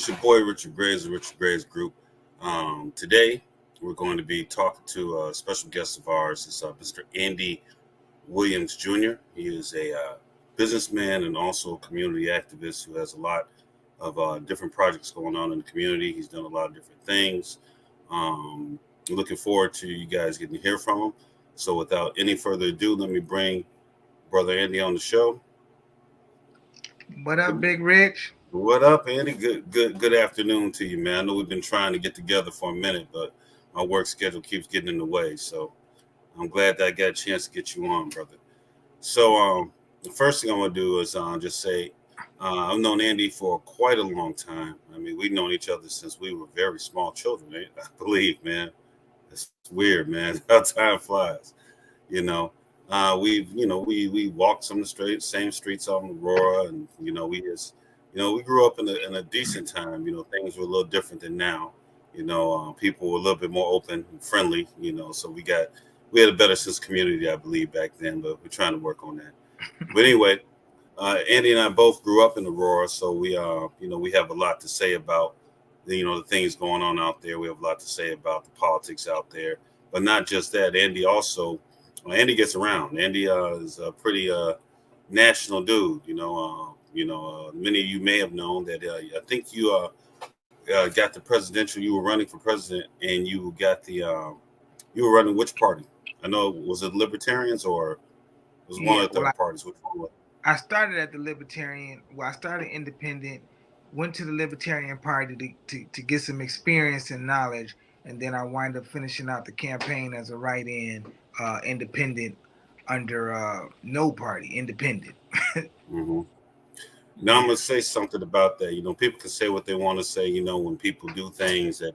It's your boy Richard Graves, the Richard Graves Group. Today, we're going to be talking to a special guest of ours. It's Mr. Andy Williams Jr. He is a businessman and also a community activist who has a lot of different projects going on in the community. He's done a lot of different things. Looking forward to you guys getting to hear from him. So without any further ado, let me bring Brother Andy on the show. What up, Big Rich? What up, Andy? Good afternoon to you, man. I know we've been trying to get together for a minute, but my work schedule keeps getting in the way. So I'm glad that I got a chance to get you on, brother. So the first thing I want to do is just say I've known Andy for quite a long time. I mean, we've known each other since we were very small children. I believe, man. It's weird, man. How time flies, you know. We walked some of the same streets on Aurora, and we grew up in a decent time. Things were a little different than now. People were a little bit more open and friendly. So we had a better sense of community, I believe, back then. But we're trying to work on that. But anyway, Andy and I both grew up in Aurora, so we have a lot to say about the things going on out there. We have a lot to say about the politics out there, but not just that. Andy gets around. Andy is a pretty national dude. Many of you may have known that. I think you got the presidential. You were running for president, and you got you were running which party? I know, was it Libertarians or was one Yeah, of the third parties? Which one was I started at the Libertarian. Well, I started independent, went to the Libertarian Party to get some experience and knowledge, and then I wind up finishing out the campaign as a write-in independent under no party, independent. mm-hmm. Now I'm gonna say something about that. People can say what they want to say. When people do things that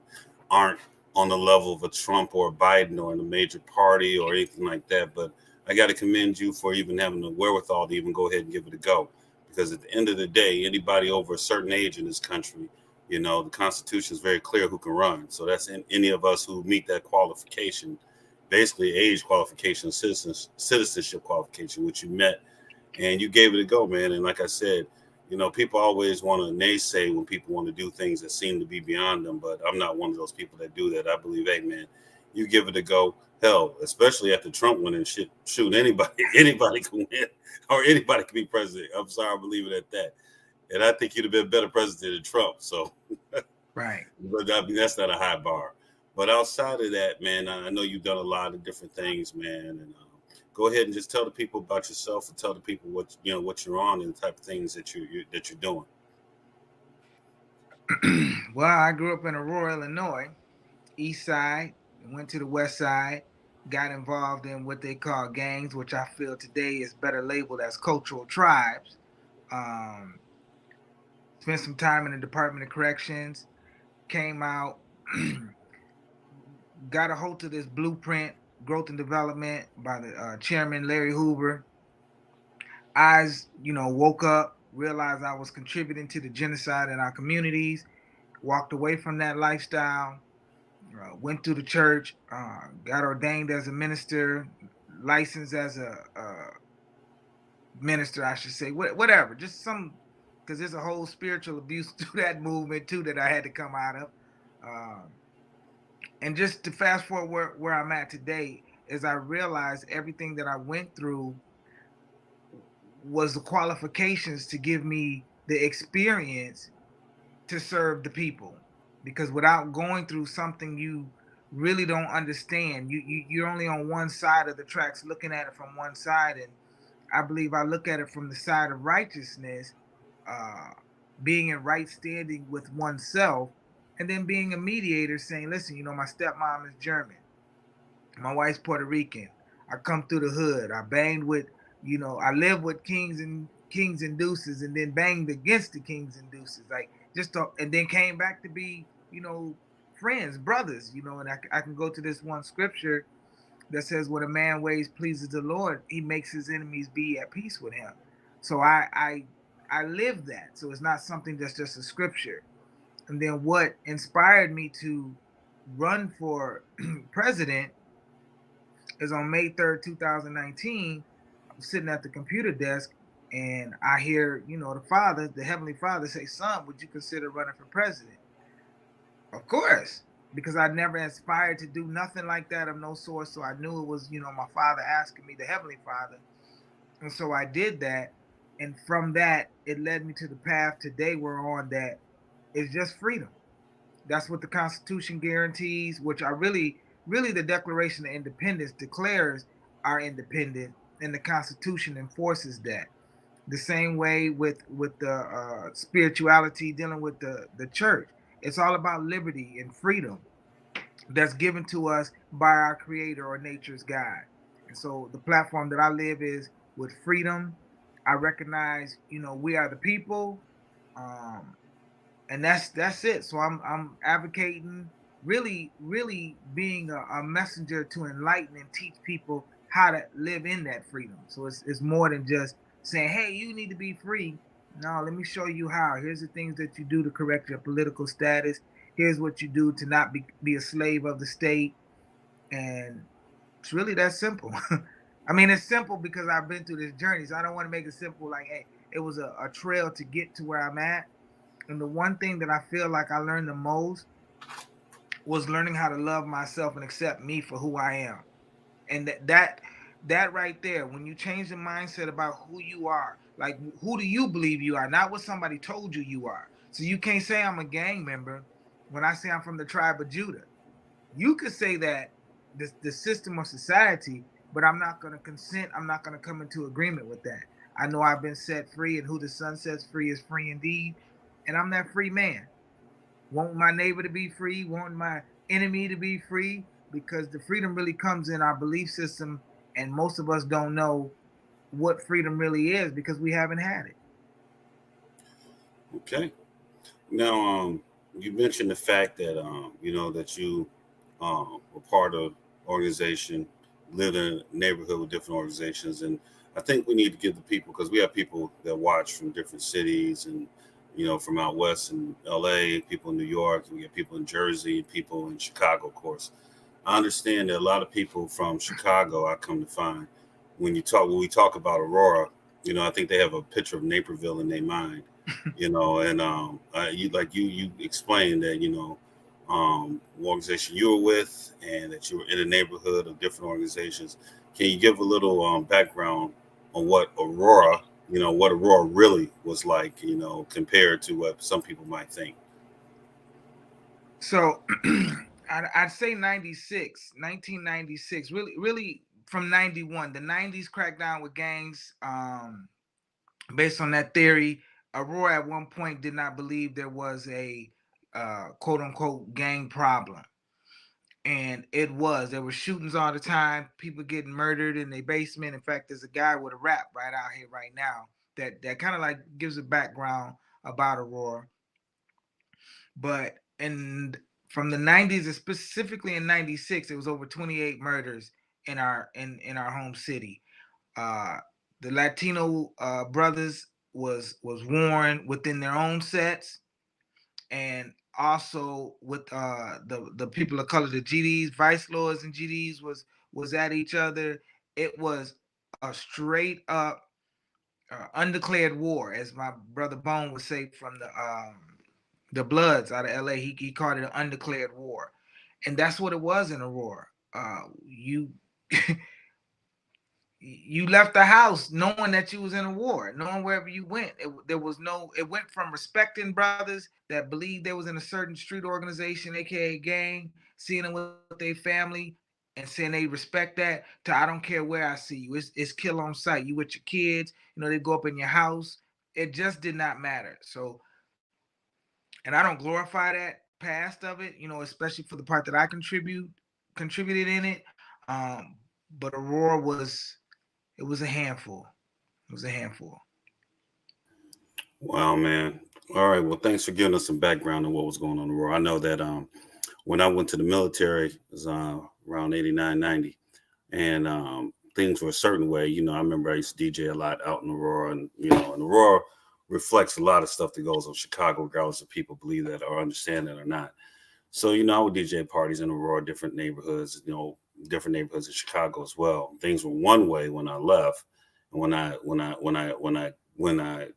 aren't on the level of a Trump or a Biden or in a major party or anything like that. But I got to commend you for even having the wherewithal to even go ahead and give it a go. Because at the end of the day, anybody over a certain age in this country, the Constitution is very clear who can run. So that's any of us who meet that qualification, basically age qualification, citizenship qualification, which you met, and you gave it a go, man. And like I said, people always want to naysay when people want to do things that seem to be beyond them, but I'm not one of those people that do that. I believe, hey, man, you give it a go. Hell, especially after Trump went and shoot anybody can win, or anybody can be president. I'm sorry, I believe it at that. And I think you'd have been a better president than Trump. So, Right. But I mean, that's not a high bar. But outside of that, man, I know you've done a lot of different things, man. And go ahead and just tell the people about yourself and tell the people what you're on and the type of things that you're doing. Well, I grew up in Aurora, Illinois, East Side, went to the West Side, got involved in what they call gangs, which I feel today is better labeled as cultural tribes. Um, Spent some time in the Department of Corrections, came out, got a hold of this blueprint, growth and development by the chairman Larry Hoover. Eyes, woke up, realized I was contributing to the genocide in our communities, walked away from that lifestyle, went to the church, got ordained as a minister, licensed as a minister, I should say, whatever, just some, because there's a whole spiritual abuse to that movement too that I had to come out of. Um, and just to fast forward where I'm at today, is I realized everything that I went through was the qualifications to give me the experience to serve the people. Because without going through something you really don't understand, you're only on one side of the tracks looking at it from one side. And I believe I look at it from the side of righteousness, uh, being in right standing with oneself, and then being a mediator saying, listen, my stepmom is German, my wife's Puerto Rican. I come through the hood. I banged with, I live with kings and deuces, and then banged against the kings and deuces, like and then came back to be, friends, brothers, And I can go to this one scripture that says, "When a man ways pleases the Lord, he makes his enemies be at peace with him." So I live that. So it's not something that's just a scripture. And then what inspired me to run for president is on May 3rd, 2019. I'm sitting at the computer desk, And I hear, the Father, the Heavenly Father say, son, would you consider running for president? Of course, because I never aspired to do nothing like that of no sort. So I knew it was, my Father asking me, the Heavenly Father. And so I did that. And from that, it led me to the path today we're on, that is just freedom. That's what the Constitution guarantees, which are really the Declaration of Independence declares our independence, and the Constitution enforces that. The same way with the spirituality dealing with the church. It's all about liberty and freedom that's given to us by our Creator or nature's God. And so the platform that I live is with freedom. I recognize, we are the people. Um, and that's it. So I'm advocating, really being a messenger to enlighten and teach people how to live in that freedom. So it's more than just saying, hey, you need to be free. No, let me show you how. Here's the things that you do to correct your political status. Here's what you do to not be a slave of the state. And it's really that simple. I mean, it's simple because I've been through this journey. So I don't want to make it simple like, hey, it was a trail to get to where I'm at. And the one thing that I feel like I learned the most was learning how to love myself and accept me for who I am. And that right there, when you change the mindset about who you are, like who do you believe you are, not what somebody told you you are. So you can't say I'm a gang member when I say I'm from the tribe of Judah. You could say that the system of society, but I'm not going to consent. I'm not going to come into agreement with that. I know I've been set free, and who the Son sets free is free indeed. And I'm that free man. Want my neighbor to be free, want my enemy to be free, because the freedom really comes in our belief system, and most of us don't know what freedom really is because we haven't had it. Okay. Now, you mentioned the fact that that you were part of organization, lived in a neighborhood with different organizations, and I think we need to give the people, because we have people that watch from different cities, and from out west in L.A., people in New York, we get people in Jersey, people in Chicago, of course. I understand that a lot of people from Chicago, I come to find, when we talk about Aurora, I think they have a picture of Naperville in their mind, and you explained that organization you were with, and that you were in a neighborhood of different organizations. Can you give a little background on what Aurora really was like, compared to what some people might think? So I'd say 96, 1996, really from 91. The 90s crackdown with gangs, based on that theory, Aurora at one point did not believe there was a quote unquote gang problem. And it was. There were shootings all the time, people getting murdered in their basement. In fact, there's a guy with a rap right out here right now that kind of like gives a background about Aurora. But in from the 90s, and specifically in 96, it was over 28 murders in our home city. Uh, the Latino brothers was warned within their own sets, and also with the people of color, the GDs, vice lords, and GDs was at each other. It was a straight up undeclared war, as my brother Bone would say from the Bloods out of LA. He called it an undeclared war, and that's what it was in Aurora. You you left the house knowing that you was in a war, knowing wherever you went. There was no. It went from respecting brothers that believed they was in a certain street organization, aka gang, seeing them with their family and saying they respect that, to I don't care where I see you. It's kill on sight. You with your kids. They go up in your house. It just did not matter. So, and I don't glorify that past of it, especially for the part that I contributed in it. But Aurora was a handful. It was a handful. Wow, man. All right. Well, thanks for giving us some background on what was going on in Aurora. I know that when I went to the military, it was around 89, 90, and things were a certain way. I remember I used to DJ a lot out in Aurora, and Aurora reflects a lot of stuff that goes on Chicago, regardless if people believe that or understand that or not. So, I would DJ parties in Aurora, different neighborhoods in Chicago as well. Things were one way when I left, and when I when I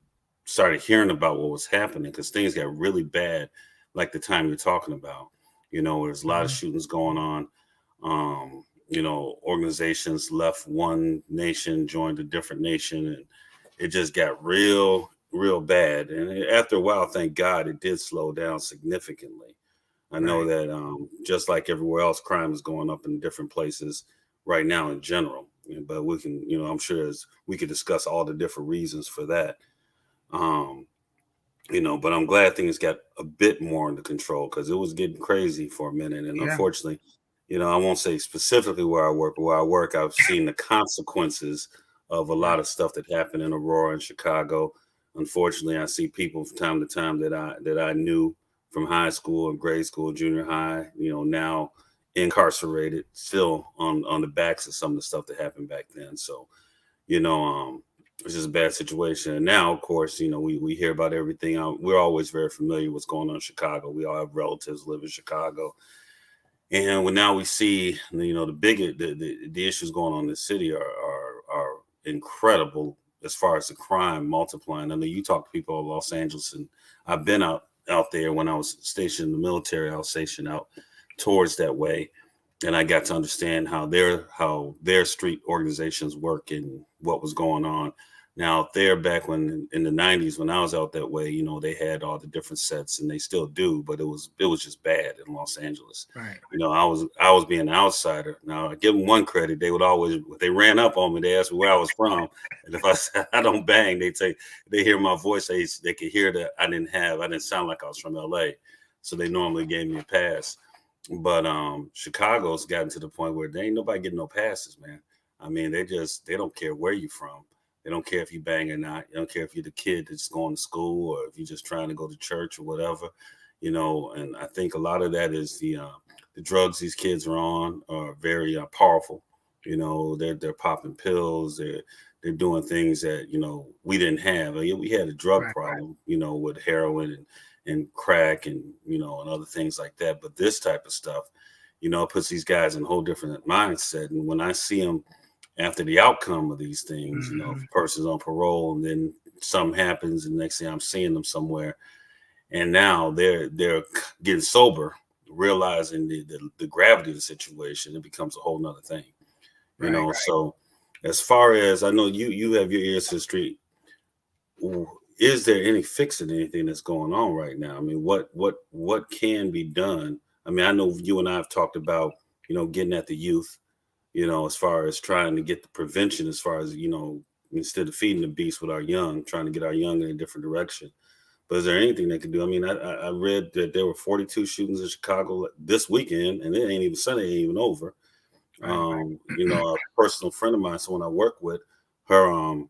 started hearing about what was happening, because things got really bad, like the time you're talking about. There's a lot of Mhm. shootings going on. Organizations left one nation, joined a different nation, and it just got real, real bad. And after a while, thank God, it did slow down significantly. I know Right. that just like everywhere else, crime is going up in different places right now in general. But we can, I'm sure as we could discuss all the different reasons for that. Um, but I'm glad things got a bit more under control because it was getting crazy for a minute. And Yeah. unfortunately, I won't say specifically where I work, but where I work, I've seen the consequences of a lot Right. of stuff that happened in Aurora and Chicago. Unfortunately, I see people from time to time that I knew from high school and grade school, junior high, now incarcerated, still on the backs of some of the stuff that happened back then. So it's just a bad situation. And now, of course, we hear about everything. We're always very familiar with what's going on in Chicago. We all have relatives live in Chicago, and when now we see, the bigger the issues going on in the city are incredible as far as the crime multiplying. I know you talk to people in Los Angeles, and I've been out there when I was stationed in the military. I was stationed out towards that way, and I got to understand how their street organizations work and what was going on. Now out there back when in the '90s when I was out that way, they had all the different sets and they still do, but it was just bad in Los Angeles. Right. I was being an outsider. Now I give them one credit. They would always, if they ran up on me, they asked me where I was from. And if I said I don't bang, they hear my voice, they could hear that I didn't sound like I was from LA. So they normally gave me a pass. But Chicago's gotten to the point where there ain't nobody getting no passes, man. I mean, they don't care where you from. They don't care if you bang or not. They don't care if you're the kid that's going to school or if you're just trying to go to church or whatever. And I think a lot of that is the drugs these kids are on are very powerful. They're popping pills. They're doing things that we didn't have. We had a drug Right. problem, with heroin and crack and and other things like that. But this type of stuff, it puts these guys in a whole different mindset. And when I see them after the outcome of these things, if Hmm. a person's on parole and then something happens, and the next thing I'm seeing them somewhere, and now they're getting sober, realizing the gravity of the situation, it becomes a whole nother thing. Right. So as far as I know, you have your ears to the street. Is there any fixing anything that's going on right now? I mean, what can be done? I mean, I know you and I have talked about getting at the youth, as far as trying to get the prevention, as far as instead of feeding the beast with our young, trying to get our young in a different direction. But is there anything they can do? I mean, I read that there were 42 shootings in Chicago this weekend, and it ain't even Sunday, ain't even over. Right. A personal friend of mine, someone I work with, her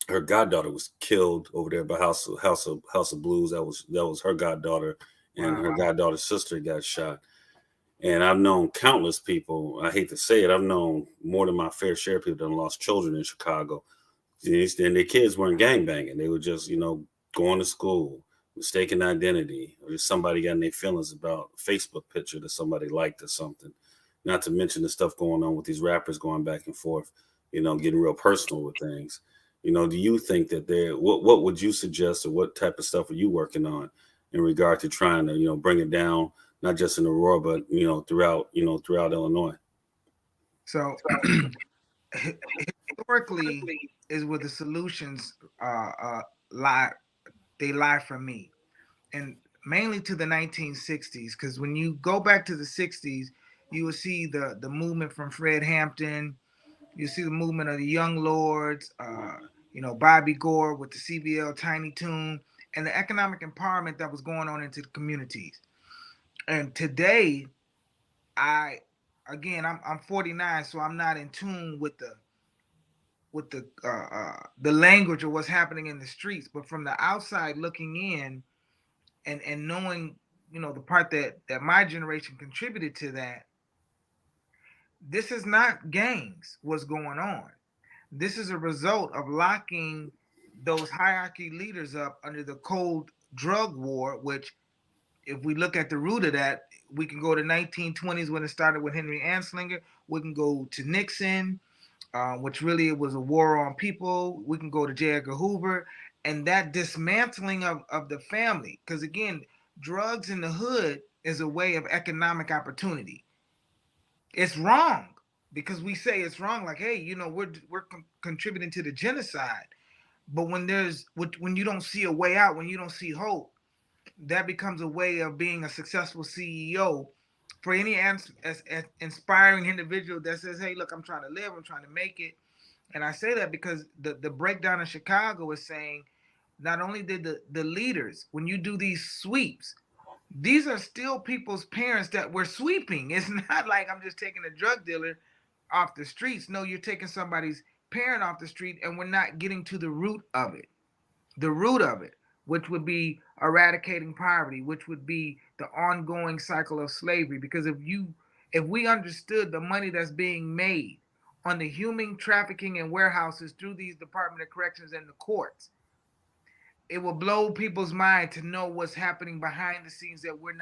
her goddaughter was killed over there by House of Blues. That was her goddaughter, and Wow. her goddaughter's sister got shot. And I've known countless people. I hate to say it, I've known more than my fair share of people that lost children in Chicago. And their kids weren't gang banging. They were just, going to school, mistaken identity, or just somebody got in their feelings about a Facebook picture that somebody liked or something. Not to mention the stuff going on with these rappers going back and forth, getting real personal with things. Do you think that what would you suggest or what type of stuff are you working on in regard to trying to, bring it down, not just in Aurora, but, throughout Illinois? So historically is where the solutions lie. They lie from me, and mainly to the 1960s. Because when you go back to the 60s, you will see the movement from Fred Hampton. You see the movement of the Young Lords. Bobby Gore with the CBL Tiny Toon, and the economic empowerment that was going on into the communities. And today, I I'm 49, so I'm not in tune with the language of what's happening in the streets. But from the outside looking in, and knowing the part that my generation contributed to that, this is not gangs. What's going on? This is a result of locking those hierarchy leaders up under the cold drug war, which, if we look at the root of that, we can go to 1920s when it started with Henry Anslinger. We can go to Nixon. which really it was a war on people. We can go to J. Edgar Hoover and that dismantling of the family. Because again, drugs in the hood is a way of economic opportunity. It's wrong because we say it's wrong. Like, hey, we're contributing to the genocide. But when you don't see a way out, when you don't see hope, that becomes a way of being a successful CEO for any as inspiring individual that says, hey, look, I'm trying to live, I'm trying to make it. And I say that because the breakdown in Chicago is saying not only did the leaders, when you do these sweeps, these are still people's parents that we're sweeping. It's not like I'm just taking a drug dealer off the streets. No, you're taking somebody's parent off the street, and we're not getting to the root of it. The root of it, which would be eradicating poverty, which would be the ongoing cycle of slavery. Because if we understood the money that's being made on the human trafficking and warehouses through these Department of Corrections and the courts, it will blow people's mind to know what's happening behind the scenes that we're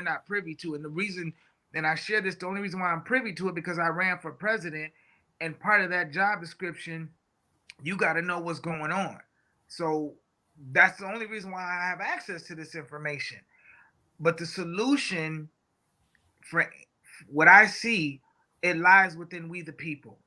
not privy to. And the reason, and I share this, the only reason why I'm privy to it because I ran for president, and part of that job description, you got to know what's going on. So that's the only reason why I have access to this information. But the solution for what I see, it lies within we the people.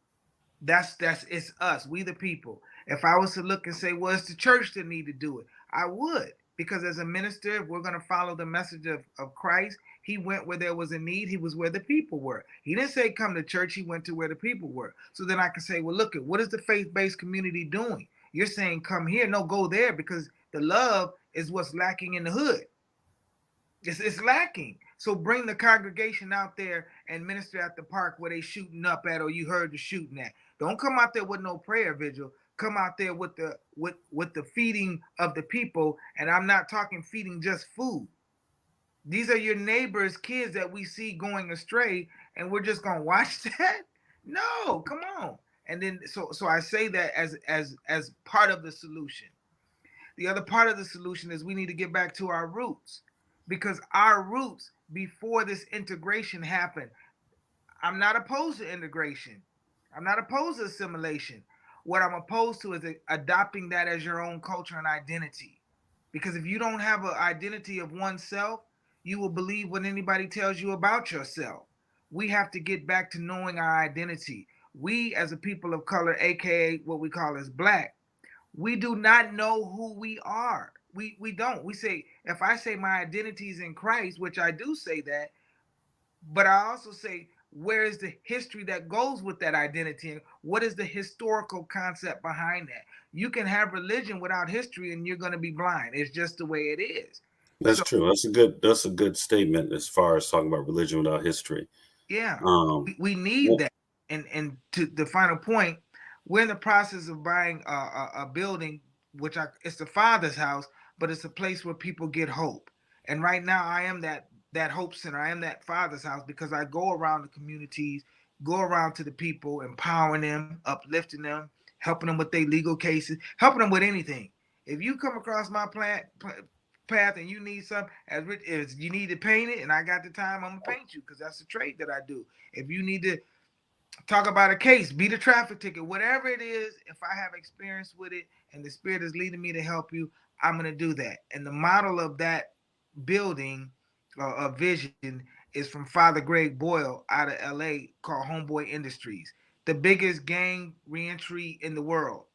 That's it's us, we the people. If I was to look and say, well, it's the church that need to do it, I would. Because as a minister, if we're going to follow the message of Christ, he went where there was a need. He was where the people were. He didn't say come to church. He went to where the people were. So then I can say, well, look at what is the faith-based community doing? You're saying come here. No, go there because the love is what's lacking in the hood. It's lacking. So bring the congregation out there and minister at the park where they shooting up at or you heard the shooting at. Don't come out there with no prayer vigil. Come out there with the feeding of the people. And I'm not talking feeding just food. These are your neighbors' kids that we see going astray, and we're just gonna watch that? No, come on. And then so I say that as part of the solution. The other part of the solution is we need to get back to our roots because our roots before this integration happened. I'm not opposed to integration. I'm not opposed to assimilation. What I'm opposed to is adopting that as your own culture and identity. Because if you don't have an identity of oneself, you will believe what anybody tells you about yourself. We have to get back to knowing our identity. We, as a people of color, aka what we call as black, we do not know who we are. We don't. We say, if I say my identity is in Christ, which I do say that, but I also say, where is the history that goes with that identity? And what is the historical concept behind that? You can have religion without history and you're going to be blind. It's just the way it is. That's So, true. That's a good statement as far as talking about religion without history. yeah, Um, we need well, that. And to the final point, we're in the process of buying a building, which it's the Father's house, but it's a place where people get hope. And right now, I am that hope center. I am that Father's house because I go around the communities, go around to the people, empowering them, uplifting them, helping them with their legal cases, helping them with anything. If you come across my path and you need some, as you need to paint it, and I got the time, I'm gonna paint you because that's the trade that I do. If you need to talk about a case, beat a traffic ticket, whatever it is, if I have experience with it and the Spirit is leading me to help you, I'm gonna do that. And the model of that building a vision is from Father Greg Boyle out of LA called Homeboy Industries, the biggest gang reentry in the world.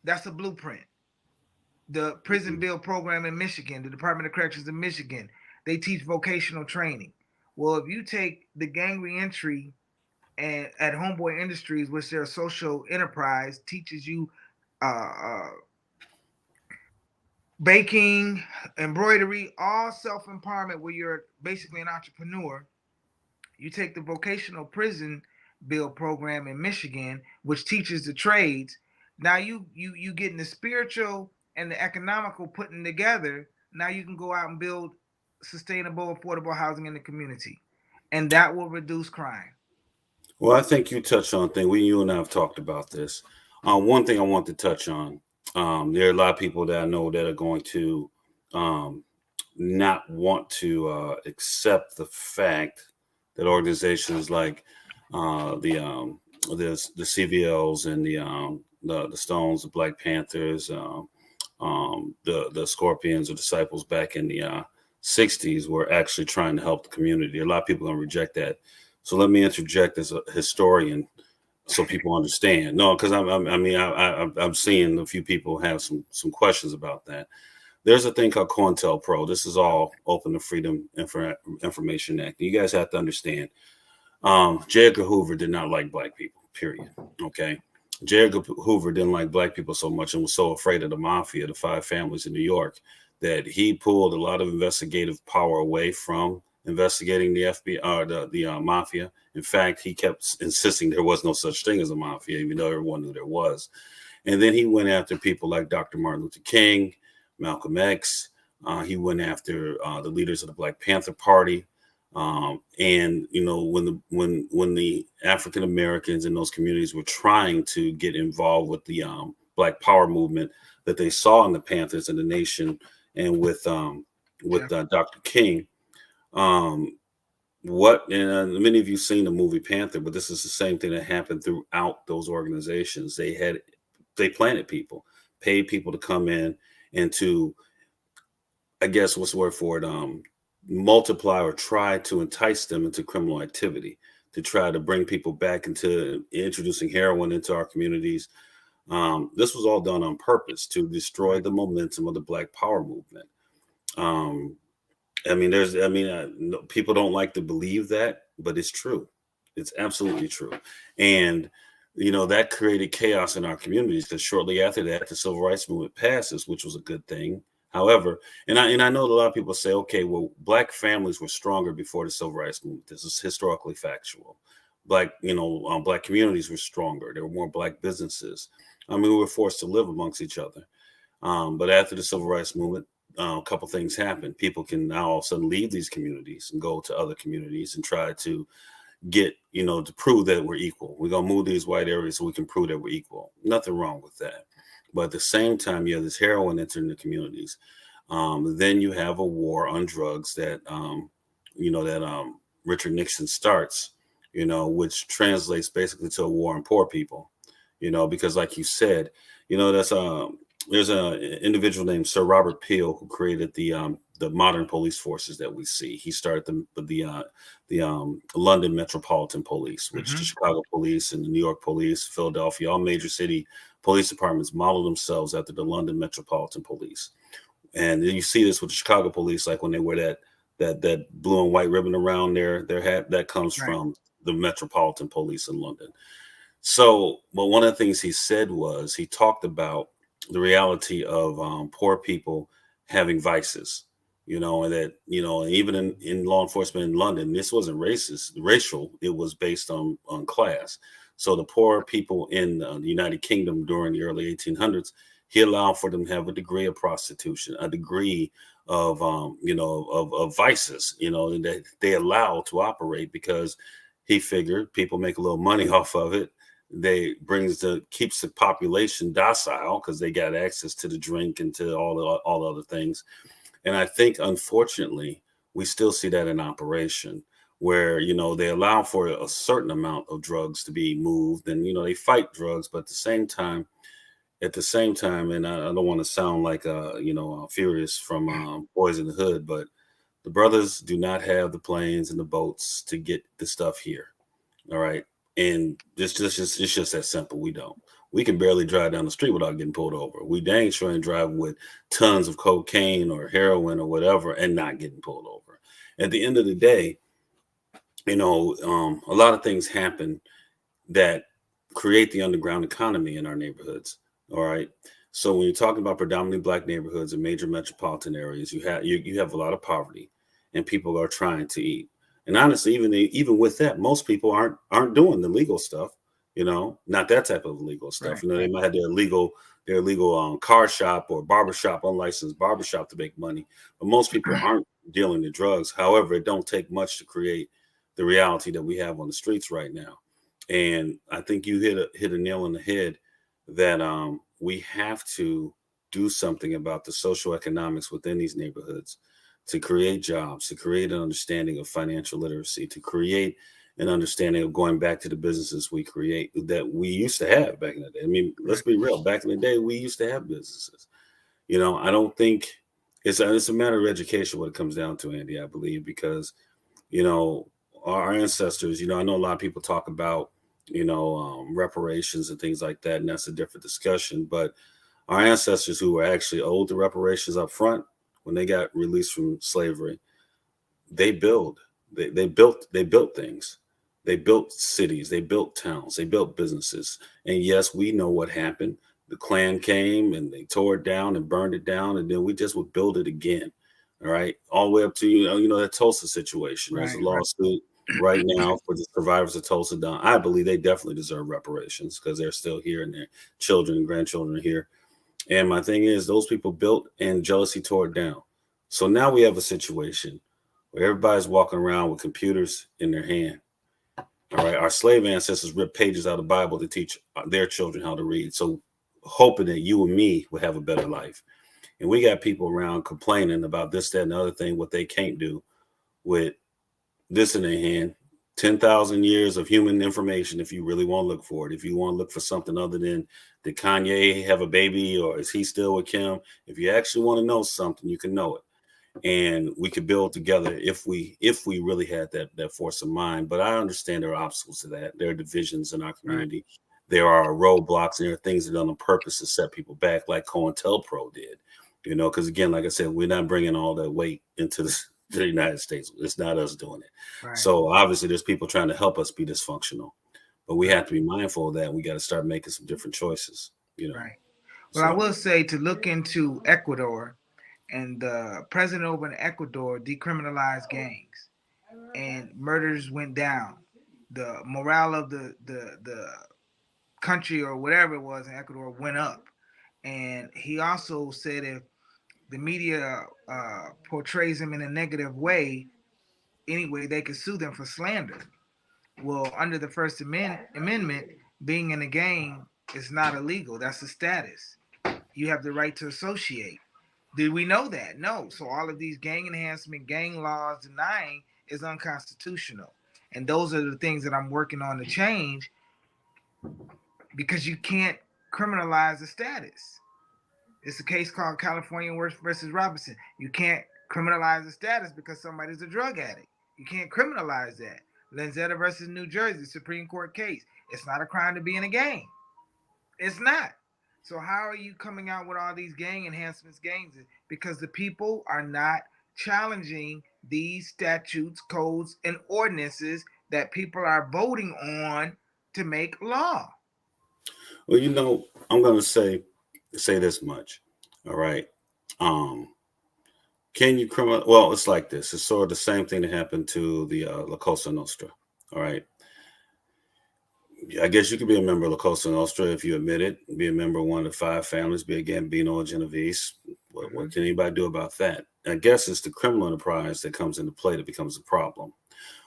That's a blueprint. The prison bill program in Michigan, the Department of Corrections in Michigan, they teach vocational training. Well, if you take the gang reentry and at Homeboy Industries, which their social enterprise teaches you uh, baking, embroidery, all self empowerment, where you're basically an entrepreneur. You take the vocational prison bill program in Michigan, which teaches the trades. Now you getting the spiritual and the economical putting together. Now you can go out and build sustainable, affordable housing in the community, and that will reduce crime. well, I think you touched on a thing. You and I have talked about this. One thing I want to touch on. There are a lot of people that I know that are going to um, not want to accept the fact that organizations like the there's the CVLs and the Stones, the Black Panthers, the Scorpions or Disciples back in the 60s were actually trying to help the community. A lot of people are going to reject that. So let me interject as a historian so people understand. No, because I mean, I'm seeing a few people have some questions about that. There's a thing called COINTELPRO. This is all open to Freedom Information Act. You guys have to understand. J. Edgar Hoover did not like black people. Period. Okay. J. Edgar Hoover didn't like black people so much and was so afraid of the mafia, the five families in New York, that he pulled a lot of investigative power away from investigating the FBI or the mafia. In fact, he kept insisting there was no such thing as a mafia, even though everyone knew there was. And then he went after people like Dr. Martin Luther King, Malcolm X. He went after the leaders of the Black Panther Party. And you know, when the African Americans in those communities were trying to get involved with the Black Power movement that they saw in the Panthers and the Nation, and with Dr. King, um, what and many of you seen the movie Panther, but this is the same thing that happened throughout those organizations. They planted people, paid people to come in and to, I guess what's the word for it, multiply or try to entice them into criminal activity, to try to bring people back into introducing heroin into our communities. This was all done on purpose to destroy the momentum of the Black Power movement. Um, people don't like to believe that, but it's true. It's absolutely true. And, you know, that created chaos in our communities because shortly after that, the civil rights movement passes, which was a good thing. However, and I know that a lot of people say, okay, well, black families were stronger before the civil rights movement. This is historically factual. Black communities were stronger. There were more black businesses. I mean, we were forced to live amongst each other. But after the civil rights movement, a couple things happen. People can now all of a sudden leave these communities and go to other communities and try to get, to prove that we're equal. We're going to move these white areas so we can prove that we're equal. Nothing wrong with that. But at the same time, you have this heroin entering the communities. Then you have a war on drugs that Richard Nixon starts, which translates basically to a war on poor people, because like you said, there's an individual named Sir Robert Peel who created the modern police forces that we see. He started the London Metropolitan Police, which the Chicago Police and the New York Police, Philadelphia, all major city police departments model themselves after the London Metropolitan Police. And you see this with the Chicago Police, like when they wear that blue and white ribbon around their hat, that comes from the Metropolitan Police in London. So, but one of the things he said was he talked about the reality of poor people having vices, and that, and even in law enforcement in London, this wasn't racial, it was based on class. So the poor people in the United Kingdom during the early 1800s, he allowed for them to have a degree of prostitution, a degree of vices, that they allow to operate because he figured people make a little money off of it. They keeps the population docile because they got access to the drink and to all other things. And I think, unfortunately, we still see that in operation where, they allow for a certain amount of drugs to be moved and, they fight drugs, but at the same time, and I don't want to sound like, Furious from Boys in the Hood, but the brothers do not have the planes and the boats to get the stuff here. All right. And it's just that simple. We don't. We can barely drive down the street without getting pulled over. We dang sure ain't driving with tons of cocaine or heroin or whatever and not getting pulled over. At the end of the day, a lot of things happen that create the underground economy in our neighborhoods. All right. So when you're talking about predominantly black neighborhoods in major metropolitan areas, you have a lot of poverty and people are trying to eat. And honestly, even with that, most people aren't doing the legal stuff, not that type of legal stuff. They might have their illegal car shop or barbershop, unlicensed barbershop to make money. But most people aren't dealing in drugs. However, it don't take much to create the reality that we have on the streets right now. And I think you hit a nail on the head that we have to do something about the social economics within these neighborhoods to create jobs, to create an understanding of financial literacy, to create and understanding of going back to the businesses we create that we used to have back in the day. I mean, let's Right. be real. Back in the day, we used to have businesses. I don't think it's a matter of education what it comes down to, Andy. I believe because you know our ancestors. I know a lot of people talk about reparations and things like that, and that's a different discussion. But our ancestors who were actually owed the reparations up front when they got released from slavery, they build they built things. They built cities, they built towns, they built businesses. And yes, we know what happened. The Klan came and they tore it down and burned it down, and then we just would build it again. All right, all the way up to that Tulsa situation. There's a Right. Right. lawsuit right now for the survivors of Tulsa down. I believe they definitely deserve reparations because they're still here and their children and grandchildren are here. And my thing is, those people built and jealousy tore it down. So now we have a situation where everybody's walking around with computers in their hand. All right. Our slave ancestors ripped pages out of the Bible to teach their children how to read. So hoping that you and me would have a better life. And we got people around complaining about this, that, and the other thing, what they can't do with this in their hand. 10,000 years of human information if you really want to look for it. If you want to look for something other than did Kanye have a baby or is he still with Kim? If you actually want to know something, you can know it. And we could build together if we really had that force of mind. But I understand there are obstacles to that. There are divisions in our Right. community. There are roadblocks and there are things that are done on purpose to set people back, like COINTELPRO did. Because again, like I said, we're not bringing all that weight into the United States. It's not us doing it. Right. So obviously, there's people trying to help us be dysfunctional, but we Right. have to be mindful of that. We got to start making some different choices. Right. Well, I So will say to look into Ecuador, and the president over in Ecuador decriminalized gangs, and murders went down. The morale of the country or whatever it was in Ecuador went up. And he also said if the media portrays him in a negative way, anyway, they could sue them for slander. Well, under the Amendment, being in a gang is not illegal. That's a status. You have the right to associate. Did we know that? No. So all of these gang enhancement, gang laws denying is unconstitutional. And those are the things that I'm working on to change because you can't criminalize the status. It's a case called California versus Robinson. You can't criminalize the status because somebody's a drug addict. You can't criminalize that. Lanzetta versus New Jersey, Supreme Court case. It's not a crime to be in a gang. It's not. So how are you coming out with all these gang enhancements, gangs? Because the people are not challenging these statutes, codes, and ordinances that people are voting on to make law. well, I'm going to say this much. All right. Um, can you criminal? Well, it's like this. It's sort of the same thing that happened to the La Cosa Nostra. All right. I guess you could be a member of La Cosa Nostra if you admit it. Be a member of one of the five families. Be a Gambino or Genovese. What Mhm. can anybody do about that? I guess it's the criminal enterprise that comes into play that becomes a problem.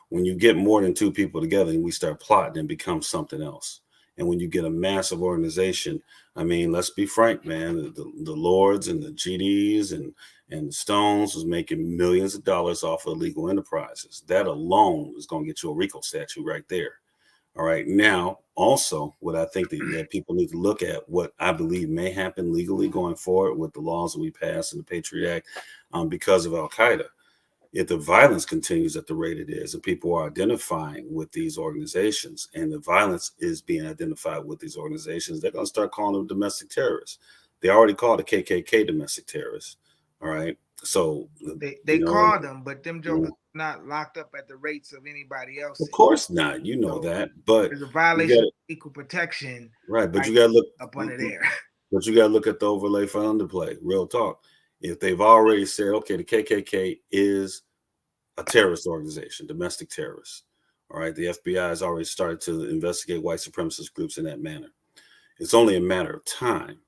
When you get more than two people together and we start plotting, it becomes something else. And when you get a massive organization, I mean, let's be frank, man, the Lords and the GDs and the Stones was making millions of dollars off of illegal enterprises. That alone is going to get you a RICO statute right there. All right. Now, also, what I think that people need to look at, what I believe may happen legally going forward with the laws that we passed in the Patriot Act because of Al Qaeda. If the violence continues at the rate it is, and people are identifying with these organizations, and the violence is being identified with these organizations, they're going to start calling them domestic terrorists. They already called the KKK domestic terrorists. All right. So, They you know, called them, but them jokers not locked up at the rates of anybody else. of course not. You know So that, but there's a you violation got of equal protection right. But right you got to look. up under there. But you got to look at the overlay for underplay. Real talk. If they've already said, okay, the KKK is a terrorist organization, domestic terrorists. All right, the FBI has already started to investigate white supremacist groups in that manner. It's only a matter of time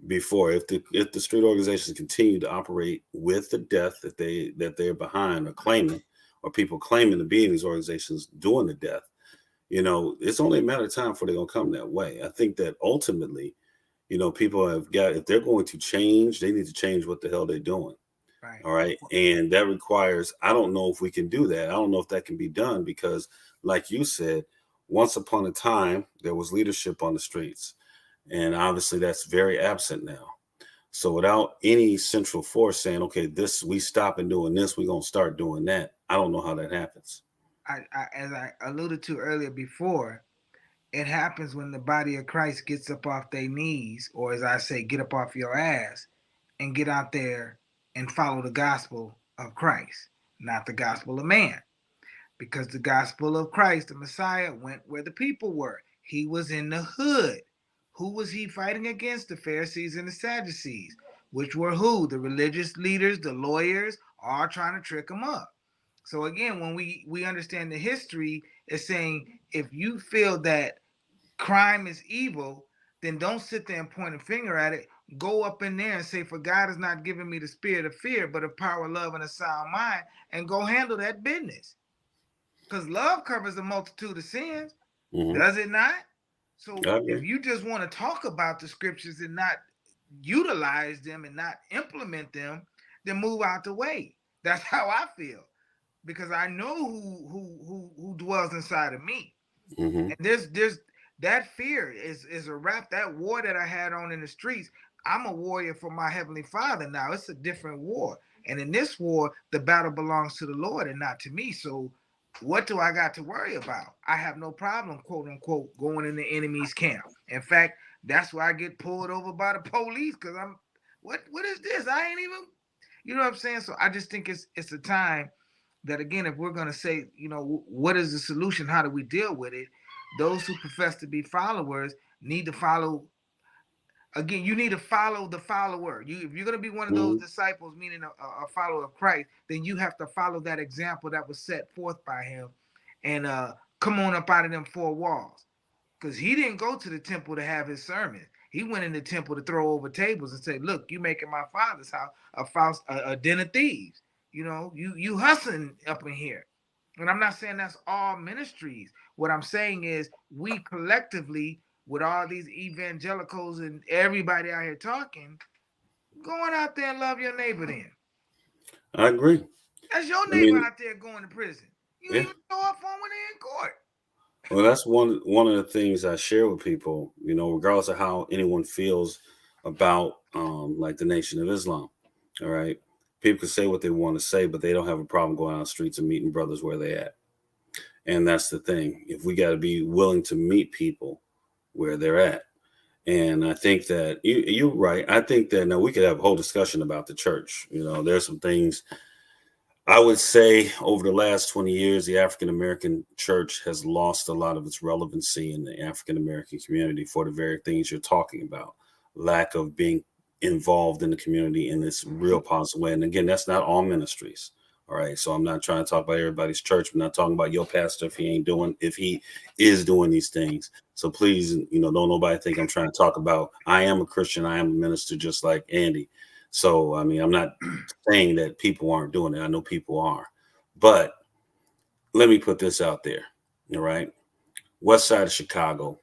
before, if the street organizations continue to operate with the death that they're behind or claiming, or people claiming to be in these organizations doing the death, it's only a matter of time before they're gonna come that way. I think that ultimately, people have got, if they're going to change, they need to change what the hell they're doing. Right. All right. And that requires, I don't know if we can do that. I don't know if that can be done because, like you said, once upon a time, there was leadership on the streets. And obviously, that's very absent now. So without any central force saying, okay, this, we stop and doing this, we're going to start doing that. I don't know how that happens. As I alluded to earlier before, it happens when the body of Christ gets up off their knees, or as I say, get up off your ass and get out there and follow the gospel of Christ, not the gospel of man. Because the gospel of Christ, the Messiah, went where the people were. He was in the hood. Who was he fighting against? The Pharisees and the Sadducees, which were who? The religious leaders, the lawyers, all trying to trick him up. So again, when we understand the history, it's saying if you feel that crime is evil, then don't sit there and point a finger at it. Go up in there and say, for God has not given me the spirit of fear, but of power, love, and a sound mind, and go handle that business. Because love covers a multitude of sins, Hmm. does it not? I So if agree. you just want to talk about the scriptures and not utilize them and not implement them, then move out the way. That's how I feel. Because I know who dwells inside of me. Hmm. And there's that fear is a wrap. That war that I had on in the streets, I'm a warrior for my heavenly Father now. It's a different war. And in this war, the battle belongs to the Lord and not to me. So what do I got to worry about? I have no problem, quote unquote, going in the enemy's camp. In fact, that's why I get pulled over by the police because I'm what is this? I ain't even, you know what I'm saying? So I just think it's a time that, again, if we're going to say, what is the solution, how do we deal with it, those who profess to be followers need to follow. Again, you need to follow the follower. If you're going to be one of those Hmm. disciples, meaning a follower of Christ, then you have to follow that example that was set forth by him, and come on up out of them four walls, because he didn't go to the temple to have his sermon. He went in the temple to throw over tables and say, "Look, you making my father's house a den of thieves. You hustling up in here." And I'm not saying that's all ministries. What I'm saying is we collectively, with all these evangelicals and everybody out here talking, going out there and love your neighbor. Then I agree. that's your I neighbor mean, out there going to prison. You yeah. even show up on when they're in court. Well, that's one of the things I share with people. Regardless of how anyone feels about like the Nation of Islam. All right, people can say what they want to say, but they don't have a problem going out on the streets and meeting brothers where they at. And that's the thing. If we got to be willing to meet people where they're at. And I think that you're right. I think that now we could have a whole discussion about the church. There's some things I would say over the last 20 years, the African American church has lost a lot of its relevancy in the African American community for the very things you're talking about. Lack of being involved in the community in this real positive way. And again, that's not all ministries. All right. So I'm not trying to talk about everybody's church. I'm not talking about your pastor if he is doing these things. So please, don't nobody think I'm trying to talk about, I am a Christian, I am a minister just like Andy. So I mean, I'm not saying that people aren't doing it. I know people are. But let me put this out there. All right. West side of Chicago,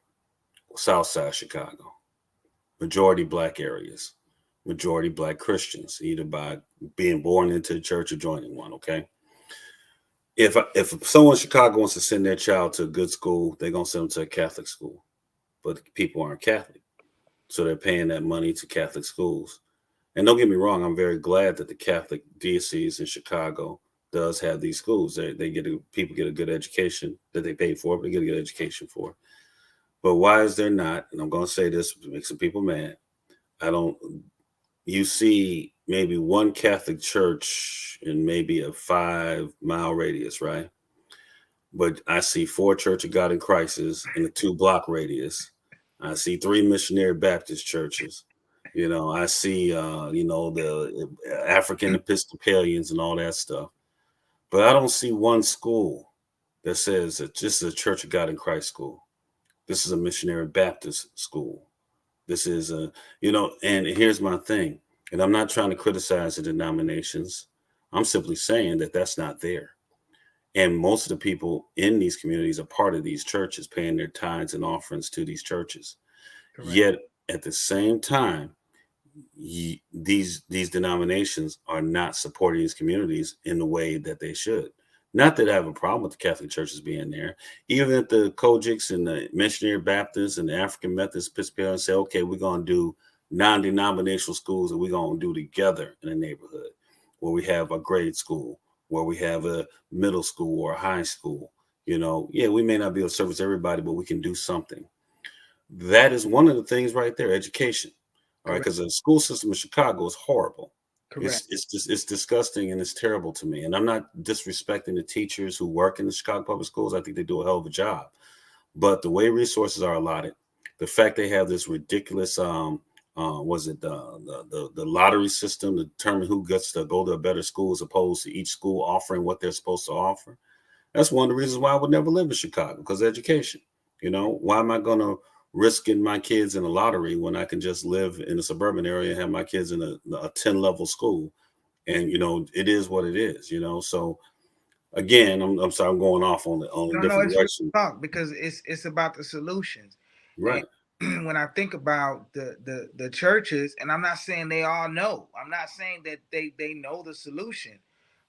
south side of Chicago, majority black areas, majority black Christians, either by being born into the church or joining one. Okay. If someone in Chicago wants to send their child to a good school, they're gonna send them to a Catholic school. But people aren't Catholic. So they're paying that money to Catholic schools. And don't get me wrong, I'm very glad that the Catholic diocese in Chicago does have these schools. They people get a good education that they pay for, but they get a good education for. But why is there not? And I'm going to say this to make some people mad. I don't. You see maybe one Catholic church in maybe a 5 mile radius, right? But I see four Church of God in Crisis in a 2 block radius. I see three missionary Baptist churches. I see the African Episcopalians and all that stuff. But I don't see one school that says that this is a Church of God in Christ school. This is a missionary Baptist school. This is and here's my thing. And I'm not trying to criticize the denominations. I'm simply saying that that's not there. And most of the people in these communities are part of these churches, paying their tithes and offerings to these churches. Correct. Yet at the same time, these denominations are not supporting these communities in the way that they should. Not that I have a problem with the Catholic churches being there. Even if the Kojics and the Missionary Baptists and the African Methodist Episcopalians say, okay, we're going to do non-denominational schools and we're going to do together in a neighborhood where we have a grade school, where we have a middle school or a high school. Yeah, we may not be able to service everybody, but we can do something. That is one of the things right there, education. All right, Correct. because the school system in Chicago is horrible. Correct. It's disgusting and it's terrible to me. And I'm not disrespecting the teachers who work in the Chicago public schools. I think they do a hell of a job. But the way resources are allotted, the fact they have this ridiculous was it the lottery system to determine who gets to go to a better school as opposed to each school offering what they're supposed to offer. That's one of the reasons why I would never live in Chicago, because of education. Why am I going to risk getting my kids in a lottery when I can just live in a suburban area and have my kids in a 10 level school? And, it is what it is, So again, I'm sorry, I'm going off on a No, different it's real direction. talk because it's about the solutions. And Right. when I think about the churches, and I'm not saying they all know. I'm not saying that they know the solution.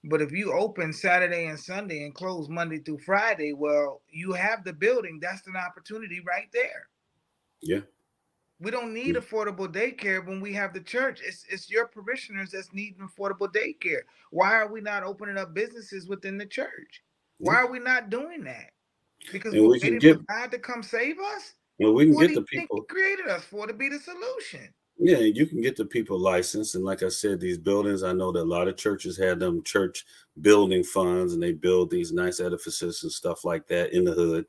But if you open Saturday and Sunday and close Monday through Friday, well, you have the building. That's an opportunity right there. Yeah. We don't need affordable daycare when we have the church. It's your parishioners that's needing affordable daycare. Why are we not opening up businesses within the church? Why Yeah. are we not doing that? Because And we're we can waiting for get, God to come save us? well, we can What do get you the think He people. created us for to be the solution? Yeah, you can get the people licensed. And like I said, these buildings, I know that a lot of churches had them church building funds and they build these nice edifices and stuff like that in the hood.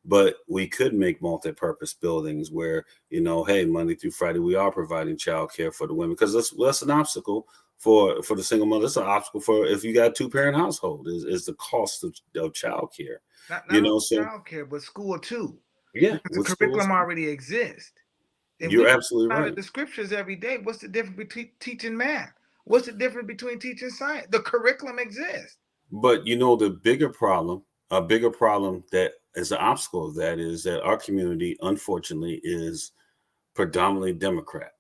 But we could make multi-purpose buildings where, hey, Monday through Friday, we are providing childcare for the women, because that's an obstacle for the single mother. It's an obstacle for if you got a two-parent household is the cost of childcare. Not only So child care, but school too. yeah, Because the with schools, curriculum already exists. If we you're absolutely out of right. the scriptures every day, what's the difference between teaching math? What's the difference between teaching science? The curriculum exists. But the bigger problem that is an obstacle of that is that our community, unfortunately, is predominantly Democrat.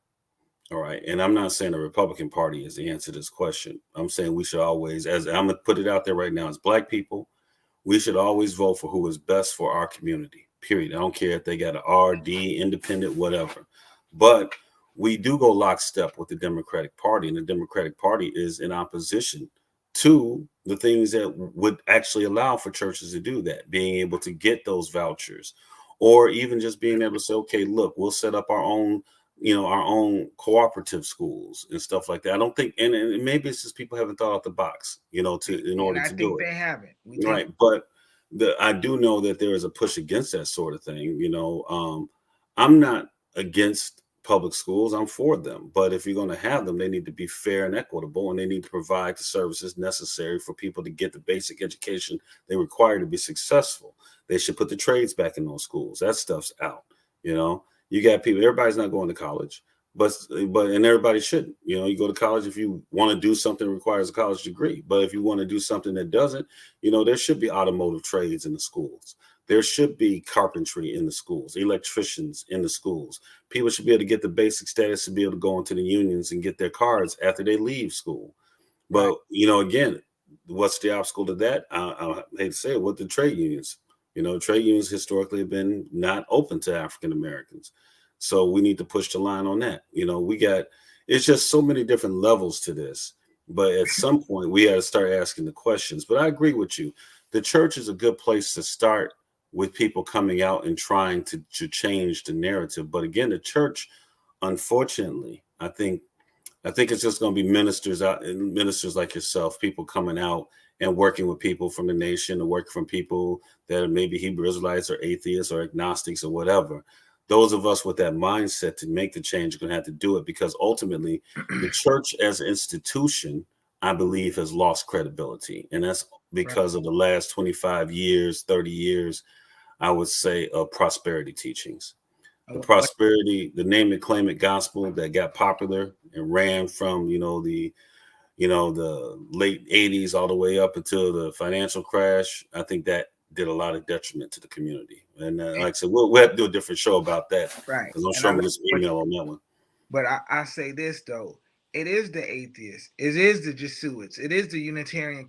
All right. And I'm not saying the Republican Party is the answer to this question. I'm saying we should always, as I'm going to put it out there right now, as Black people, we should always vote for who is best for our community, period. I don't care if they got an RD, independent, whatever. But we do go lockstep with the Democratic Party, and the Democratic Party is in opposition to the things that would actually allow for churches to do that, being able to get those vouchers, or even just being able to say, okay, look, we'll set up our own cooperative schools and stuff like that. I don't think, and maybe it's just people haven't thought out the box, in And order I to do think it. they haven't. We think Right. But I do know that there is a push against that sort of thing. I'm not against public schools. I'm for them. But if you're going to have them, they need to be fair and equitable, and they need to provide the services necessary for people to get the basic education they require to be successful. They should put the trades back in those schools. That stuff's out. You know, you got people, everybody's not going to college. And everybody shouldn't. You go to college if you want to do something that requires a college degree. But if you want to do something that doesn't, there should be automotive trades in the schools. There should be carpentry in the schools, electricians in the schools. People should be able to get the basic status to be able to go into the unions and get their cards after they leave school. right. But, again, what's the obstacle to that? I hate to say it, with the trade unions. Trade unions historically have been not open to African Americans. So we need to push the line on that. It's just so many different levels to this. But at some point, we got to start asking the questions. But I agree with you. The church is a good place to start with people coming out and trying to change the narrative. But again, the church, unfortunately, I think it's just going to be ministers like yourself, people coming out and working with people from the nation, or working from people that are maybe Hebrew Israelites or atheists or agnostics or whatever. Those of us with that mindset to make the change are going to have to do it, because ultimately the church as an institution, I believe, has lost credibility. And that's Right. because of the last 25 years, 30 years, I would say, of prosperity teachings. The name it, claim it gospel that got popular and ran from, the late 80s all the way up until the financial crash. I think that did a lot of detriment to the community. And like I said, we'll have to do a different show about that, Right. because I'm And I sure I'm like going to get some what email on that one. But I say this though, it is the atheists, it is the Jesuits, it is the Unitarian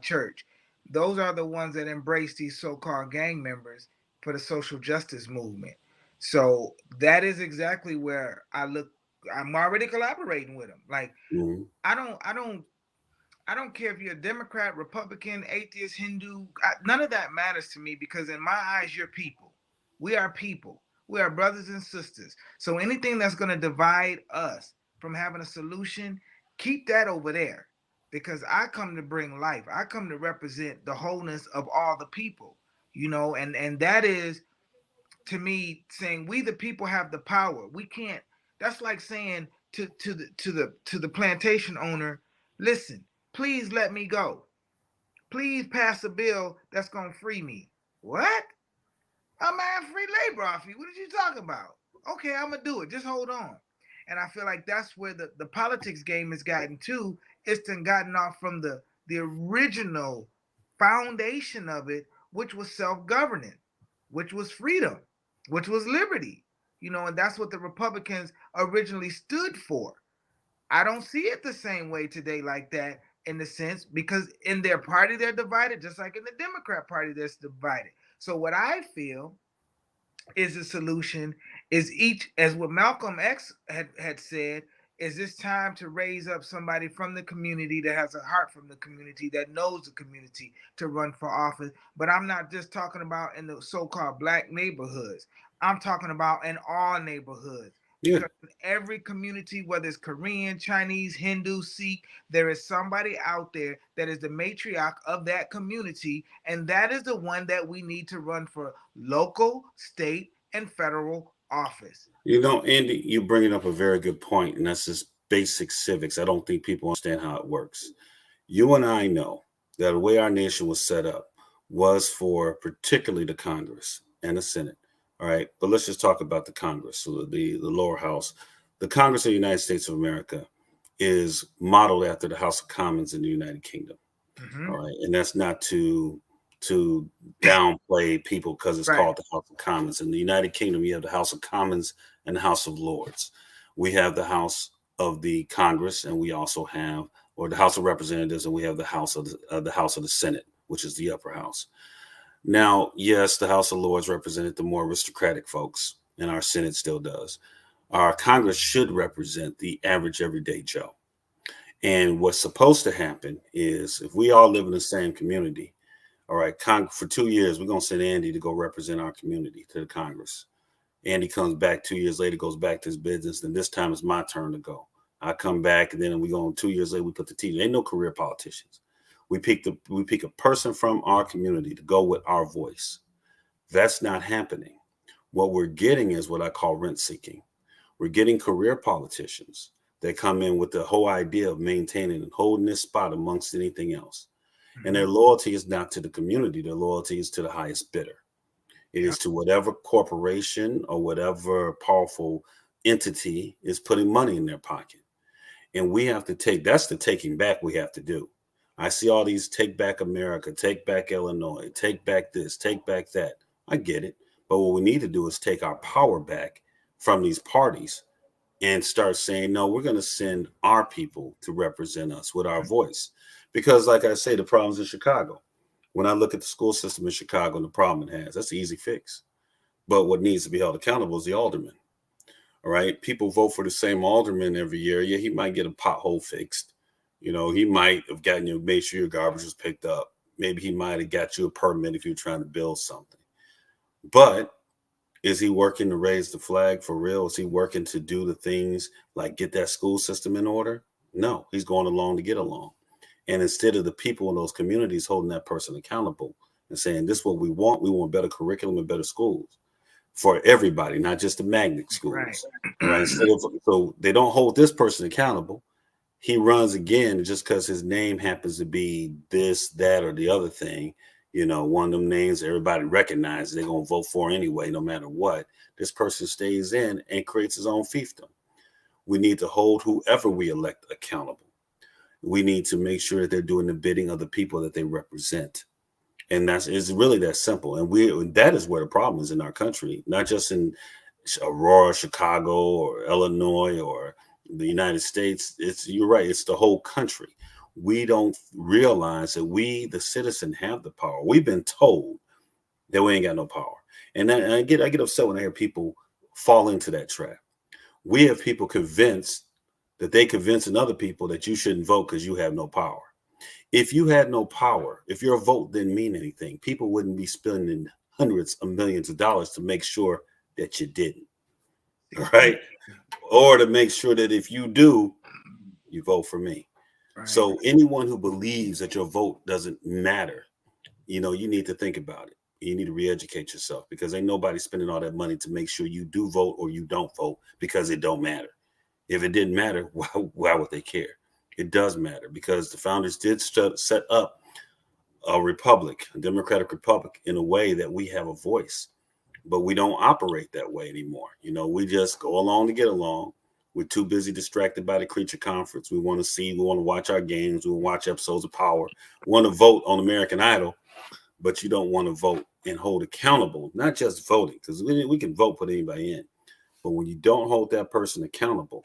Church. Those are the ones that embrace these so-called gang members for the social justice movement. So that is exactly where I look. I'm already collaborating with them. Like Mm-hmm. I don't care if you're a Democrat, Republican, atheist, Hindu. None of that matters to me because in my eyes, you're people. We are people. We are brothers and sisters. So anything that's going to divide us from having a solution, keep that over there. Because I come to bring life. I come to represent the wholeness of all the people. And that is to me saying we the people have the power. We can't. That's like saying to the plantation owner, listen, please let me go. Please pass a bill that's gonna free me. What? I'm at free labor off you. What did you talk about? Okay, I'm gonna do it. Just hold on. And I feel like that's where the politics game has gotten to. It's then gotten off from the original foundation of it, which was self-governing, which was freedom, which was liberty. And that's what the Republicans originally stood for. I don't see it the same way today like that in the sense because in their party they're divided, just like in the Democrat Party they're divided. So what I feel is the solution is each as what Malcolm X had said is this time to raise up somebody from the community that has a heart from the community that knows the community to run for office. But I'm not just talking about in the so-called black neighborhoods. I'm talking about in all neighborhoods Yeah. because in every community, whether it's Korean, Chinese, Hindu, Sikh, there is somebody out there that is the matriarch of that community, and that is the one that we need to run for local, state, and federal office. Andy, you bringing up a very good point, and that's just basic civics. I don't think people understand how it works. You and I know that the way our nation was set up was for particularly the Congress and the Senate. All right, but let's just talk about the Congress, so the lower house. The Congress of the United States of America is modeled after the House of Commons in the United Kingdom. Mm-hmm. All right, and that's not to downplay people because it's Right. called the House of Commons. In the United Kingdom, you have the House of Commons and the House of Lords. We have the House of the Congress, and we also have, or the House of Representatives, and we have the House of the Senate, which is the upper house. Now, yes, the House of Lords represented the more aristocratic folks, and our Senate still does. Our Congress should represent the average everyday Joe. And what's supposed to happen is if we all live in the same community, all right, for 2 years, we're going to send Andy to go represent our community to the Congress. Andy comes back 2 years later, goes back to his business. Then this time it's my turn to go. I come back, and then we go on 2 years later, we put the team. Ain't no career politicians. We pick a person from our community to go with our voice. That's not happening. What we're getting is what I call rent seeking. We're getting career politicians that come in with the whole idea of maintaining and holding this spot amongst anything else. And Mm-hmm. their loyalty is not to the community. Their loyalty is to the highest bidder. It Yeah. is to whatever corporation or whatever powerful entity is putting money in their pocket. And we have to that's the taking back we have to do. I see all these take back America, take back Illinois, take back this, take back that. I get it. But what we need to do is take our power back from these parties and start saying, no, we're going to send our people to represent us with our voice. Because, like I say, the problem's in Chicago. When I look at the school system in Chicago and the problem it has, that's an easy fix. But what needs to be held accountable is the alderman. All right. People vote for the same alderman every year. Yeah, he might get a pothole fixed. He might have gotten you, made sure your garbage was picked up. Maybe he might have got you a permit if you're trying to build something. But is he working to raise the flag for real? Is he working to do the things like get that school system in order? No, he's going along to get along. And instead of the people in those communities holding that person accountable and saying, this is what we want better curriculum and better schools for everybody, not just the magnet Right. schools. All right. So they don't hold this person accountable. He runs again just because his name happens to be this, that, or the other thing. One of them names everybody recognizes they're going to vote for anyway, no matter what. This person stays in and creates his own fiefdom. We need to hold whoever we elect accountable. We need to make sure that they're doing the bidding of the people that they represent. And it's really that simple. And that is where the problem is in our country, not just in Aurora, Chicago, or Illinois, or the United States. You're right. It's the whole country. We don't realize that we, the citizen, have the power. We've been told that we ain't got no power, and I get upset when I hear people fall into that trap. We have people convinced that they convincing other people that you shouldn't vote because you have no power. If you had no power, if your vote didn't mean anything, people wouldn't be spending hundreds of millions of dollars to make sure that you didn't, right? Exactly. Or to make sure that if you do, you vote for me. Right. So anyone who believes that your vote doesn't matter, you need to think about it. You need to re-educate yourself because ain't nobody spending all that money to make sure you do vote or you don't vote because it don't matter. If it didn't matter, why would they care? It does matter because the founders did set up a republic, a democratic republic, in a way that we have a voice, but we don't operate that way anymore. We just go along to get along. We're too busy distracted by the creature conference. We want to see, we want to watch our games, we want to watch episodes of Power, we want to vote on American Idol, but you don't want to vote and hold accountable, not just voting, because we can vote, put anybody in. But when you don't hold that person accountable,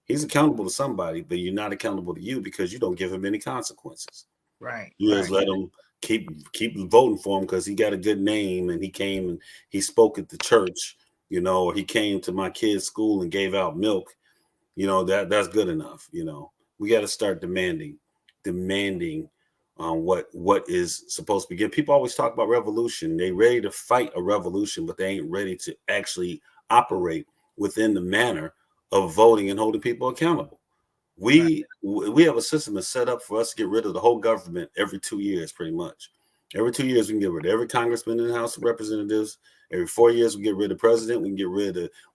he's accountable to somebody, but you're not accountable to you because you don't give him any consequences. Right. You just Right. let him keep voting for him because he got a good name and he came and he spoke at the church, or he came to my kid's school and gave out milk. That's good enough. We got to start demanding what is supposed to be given. People always talk about revolution. They ready to fight a revolution, but they ain't ready to actually operate within the manner of voting and holding people accountable. Right. We have a system that's set up for us to get rid of the whole government every 2 years, pretty much. Every 2 years, we can get rid of every congressman in the House of Representatives. Every 4 years, we get rid of the president.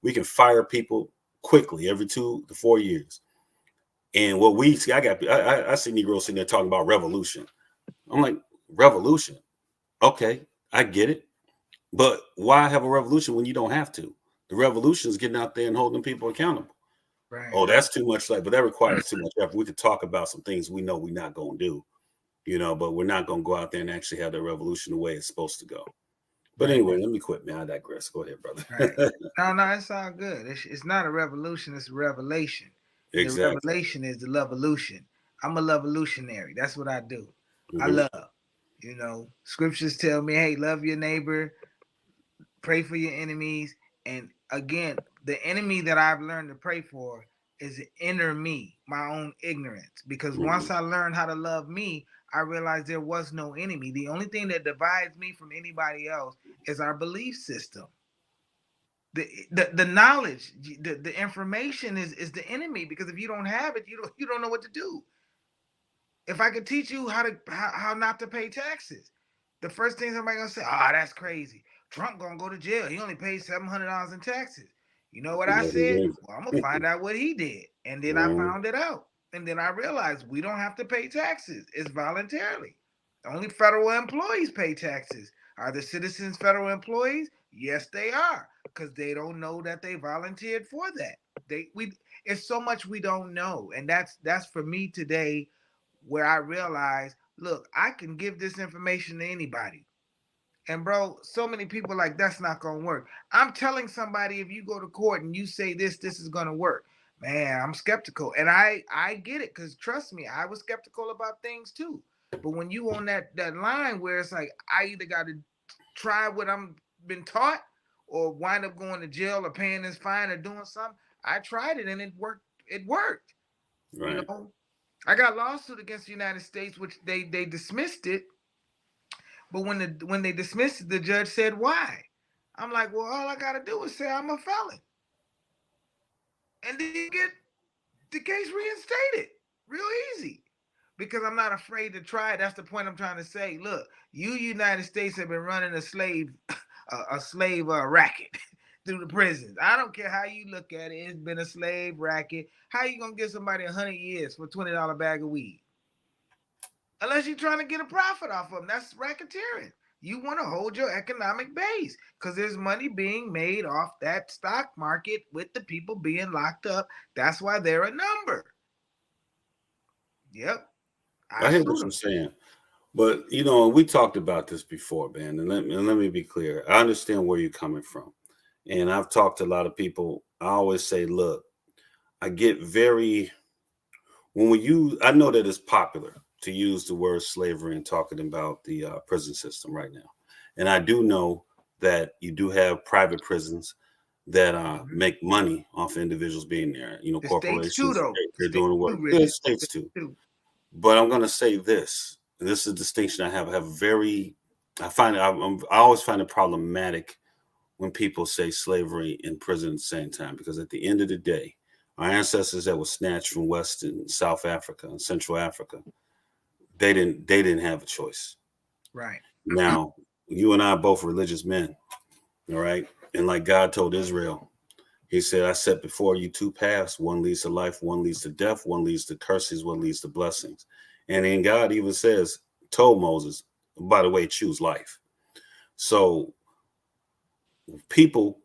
We can fire people quickly every 2 to 4 years. And what we see, I see Negroes sitting there talking about revolution. I'm like, revolution? Okay, I get it. But why have a revolution when you don't have to? The revolution is getting out there and holding people accountable. Right. Oh, that's too much but that requires too much effort. We could talk about some things we know we're not going to do, but we're not going to go out there and actually have the revolution the way it's supposed to go. But Right. anyway, let me quit, man. I digress. Go ahead, Right. brother. No, no, it's all good. It's not a revolution, it's a revelation. And the Exactly. revelation is the evolution. I'm a evolutionary. That's what I do. I Hmm. love. Scriptures tell me, hey, love your neighbor, pray for your enemies. And again, the enemy that I've learned to pray for is the inner me, my own ignorance. Because Hmm. once I learned how to love me, I realized there was no enemy. The only thing that divides me from anybody else is our belief system. The knowledge, the information is the enemy, because if you don't have it, you don't know what to do. If I could teach you how not to pay taxes, the first thing somebody gonna say, "Ah, oh, that's crazy. Trump gonna go to jail. He only paid $700 in taxes." You know what I said? Well, I'm gonna find out what he did, and then I Hmm. found it out, and then I realized we don't have to pay taxes. It's voluntarily. Only federal employees pay taxes. Are the citizens federal employees? Yes, they are, because they don't know that they volunteered for that. We It's so much we don't know, and that's for me today, where I realize, look, I can give this information to anybody. And bro, so many people like that's not gonna work. I'm telling somebody, if you go to court and you say this is gonna work. Man, I'm skeptical. And I get it, because trust me, I was skeptical about things too. But when you on that line where it's like I either gotta try what I'm been taught or wind up going to jail or paying this fine or doing something, I tried it and it worked. It worked. You Right. know, I got a lawsuit against the United States, which they dismissed it. But when they dismissed it, the judge said why. I'm like, well, all I gotta do is say I'm a felon, and then get the case reinstated, real easy. Because I'm not afraid to try it. That's the point I'm trying to say. Look, you United States have been running a slave racket through the prisons. I don't care how you look at it. It's been a slave racket. How you gonna give somebody 100 years for $20 bag of weed? Unless you're trying to get a profit off of them. That's racketeering. You want to hold your economic base because there's money being made off that stock market with the people being locked up. That's why they're a number. Yep. I I hear what sued you're them. saying. But we talked about this before, man. And let me be clear. I understand where you're coming from. And I've talked to a lot of people. I always say, look, I get very when we use. I know that it's popular to use the word slavery and talking about the prison system right now, and I do know that you do have private prisons that Mhm. make money off individuals being there. You know, The states too, corporations, though. The they're states doing the too, work. Yeah, Richard. states States too. too. But I'm going to say this. And this is a distinction I have. I have very. I find I always find it problematic when people say slavery and prison at the same time, because at the end of the day, our ancestors that were snatched from West and South Africa and Central Africa, they didn't have a choice. Right. Now, you and I are both religious men, all right? And like God told Israel, he said, I set before you two paths. One leads to life, one leads to death, one leads to curses, one leads to blessings. And then God even says, told Moses, by the way, choose life. So people,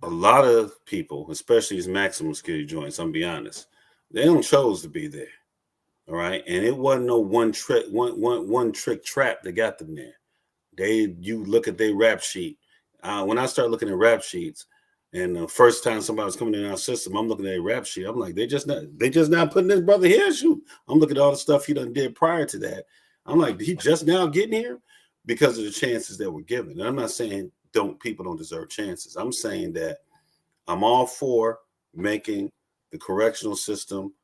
a lot of people, especially these maximum security joints, I'm be honest, they don't chose to be there. All right. And it wasn't no one trick trap that got them there. You look at their rap sheet. When I start looking at rap sheets, and the first time somebody's coming in our system, I'm looking at a rap sheet. I'm like, they just not putting this brother here. Shoot, I'm looking at all the stuff he done did prior to that. I'm like, he just now getting here because of the chances that were given. And I'm not saying people don't deserve chances. I'm saying that I'm all for making the correctional system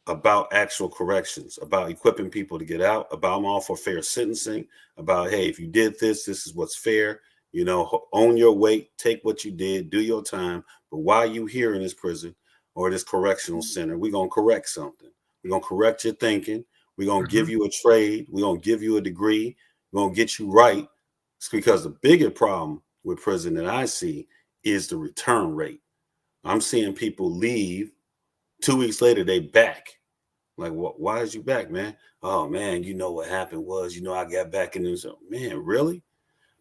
about actual corrections, about equipping people to get out, about I'm all for fair sentencing, about hey, if you did this, this is what's fair. You know, own your weight, take what you did, do your time. But while you here in this prison or this correctional center, we're gonna correct something. We're gonna correct your thinking. We're gonna give Hmm. you a trade. We're gonna give you a degree. We're gonna get you right. It's because the bigger problem with prison that I see is the return rate. I'm seeing people leave 2 weeks later, they back like, what? Why is you back, man? Oh man, you know what happened was, I got back in this. Man, really?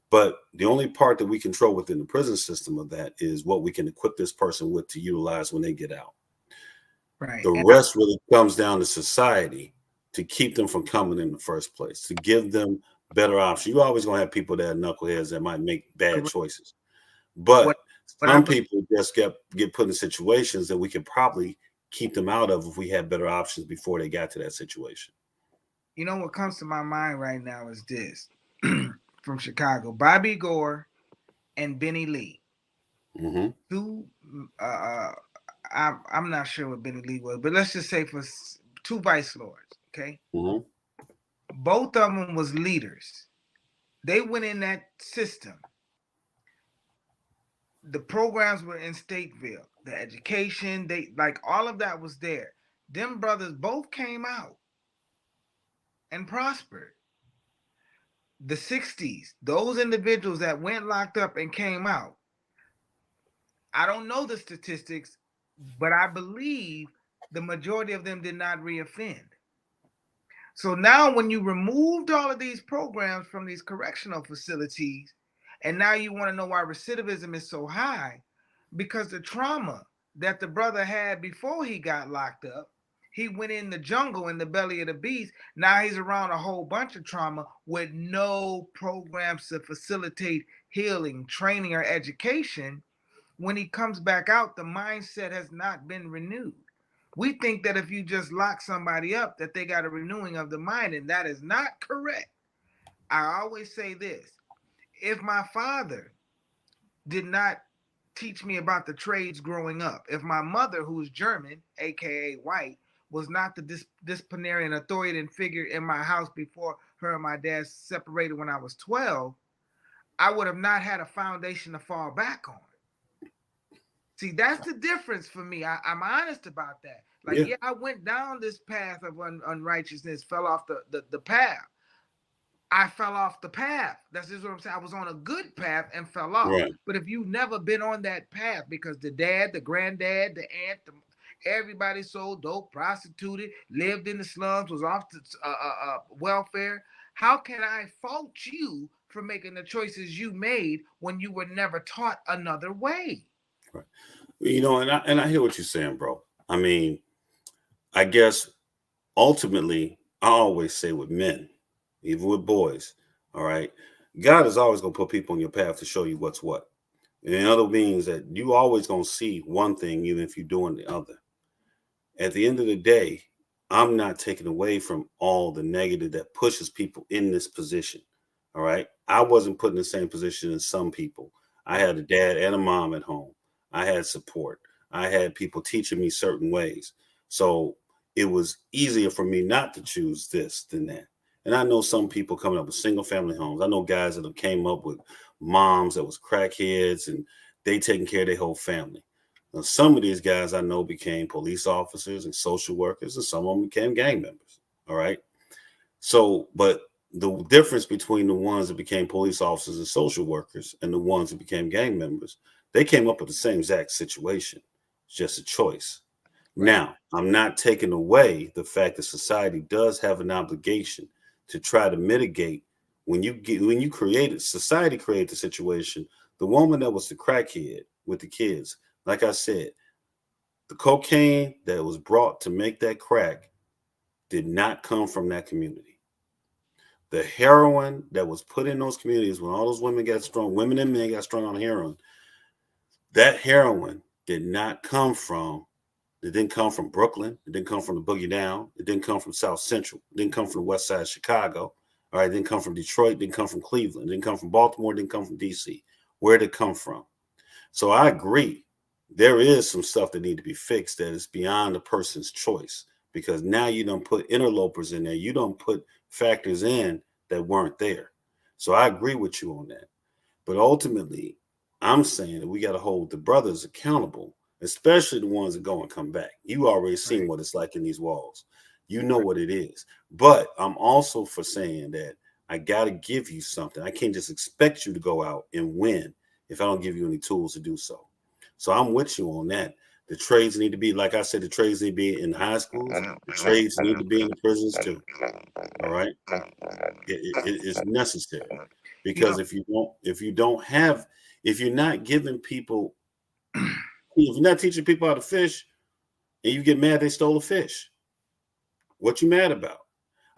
But the only part that we control within the prison system of that is what we can equip this person with to utilize when they get out. Right. The And rest really comes down to society to keep them from coming in the first place, to give them better options. You're always gonna have people that are knuckleheads that might make bad correct. choices, What but what I some believe, people just get put in situations that we could probably keep them out of if we had better options before they got to that situation. what comes to my mind right now is this from Chicago: Bobby Gore and Benny Lee. Hmm. Two, I'm not sure what Benny Lee was, but let's just say for two vice lords. Okay, Hmm. both of them was leaders. They went in that system. The programs were in Stateville. The education, they like all of that was there. Them brothers both came out and prospered. The 60s, those individuals that went locked up and came out, I don't know the statistics, but I believe the majority of them did not reoffend. So now, when you removed all of these programs from these correctional facilities, and now you want to know why recidivism is so high, because the trauma that the brother had before he got locked up, he went in the jungle in the belly of the beast. Now he's around a whole bunch of trauma with no programs to facilitate healing, training, or education. When he comes back out, the mindset has not been renewed. We think that if you just lock somebody up, that they got a renewing of the mind, and that is not correct. I always say this: if my father did not teach me about the trades growing up, if my mother, who's German, aka white, was not the disciplinary and authoritative figure in my house before her and my dad separated when I was 12, I would have not had a foundation to fall back on. See, that's the difference for me. I'm honest about that. Like, Yeah, yeah, I went down this path of unrighteousness, fell off the path. I fell off the path. That's just what I'm saying. I was on a good path and fell off. right, But if you've never been on that path, because the dad, the granddad, the aunt, everybody sold dope, prostituted, lived in the slums, was off to welfare, how can I fault you for making the choices you made when you were never taught another way? right. And I hear what you're saying, bro. I mean, I guess ultimately, I always say with men, even with boys, all right, God is always gonna put people on your path to show you what's what. And in other means that you always gonna see one thing, even if you're doing the other. At the end of the day, I'm not taking away from all the negative that pushes people in this position. All right. I wasn't put in the same position as some people. I had a dad and a mom at home. I had support. I had people teaching me certain ways. So it was easier for me not to choose this than that. And I know some people coming up with single family homes. I know guys that have came up with moms that was crackheads and they taking care of their whole family. Now, some of these guys I know became police officers and social workers, and some of them became gang members. All right. So, but the difference between the ones that became police officers and social workers and the ones that became gang members, they came up with the same exact situation. It's just a choice. Right. Now, I'm not taking away the fact that society does have an obligation to try to mitigate when you created society created the situation. The woman that was the crackhead with the kids, like I said, the cocaine that was brought to make that crack did not come from that community. The heroin that was put in those communities when all those women got strong, women and men got strong on heroin, that heroin did not come from, it didn't come from Brooklyn. It didn't come from the Boogie Down. It didn't come from South Central. It didn't come from the West Side of Chicago. All right. It didn't come from Detroit. It didn't come from Cleveland. It didn't come from Baltimore. It didn't come from DC. Where did it come from? So I agree. There is some stuff that need to be fixed that is beyond the person's choice because now you don't put interlopers in there. You don't put factors in that weren't there. So I agree with you on that. But ultimately, I'm saying that we got to hold the brothers accountable, especially the ones that go and come back. You already seen Right. what it's like in these walls. You know Right. what it is. But I'm also for saying that I got to give you something. I can't just expect you to go out and win if I don't give you any tools to do so. So I'm with you on that. The trades need to be, like I said, the trades need to be in high schools. The trades need to be in the prisons too. All right. It's necessary You know, because if you don't have, if you're not giving people, if you're not teaching people how to fish and you get mad they stole a fish, what you mad about?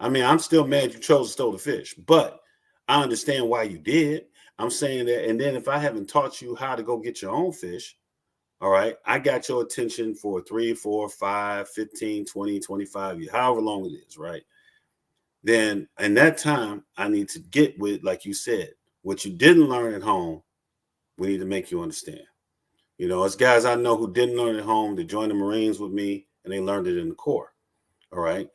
I mean, I'm still mad you chose to steal the fish, but I understand why you did. I'm saying that, and then if I haven't taught you how to go get your own fish, all right, I got your attention for 3, 4, 5, 15, 20, 25 years, however long it is, right? Then in that time, I need to get with, like you said, what you didn't learn at home, we need to make you understand. You know, it's guys I know who didn't learn at home. They joined the Marines with me and they learned it in the Corps. All right.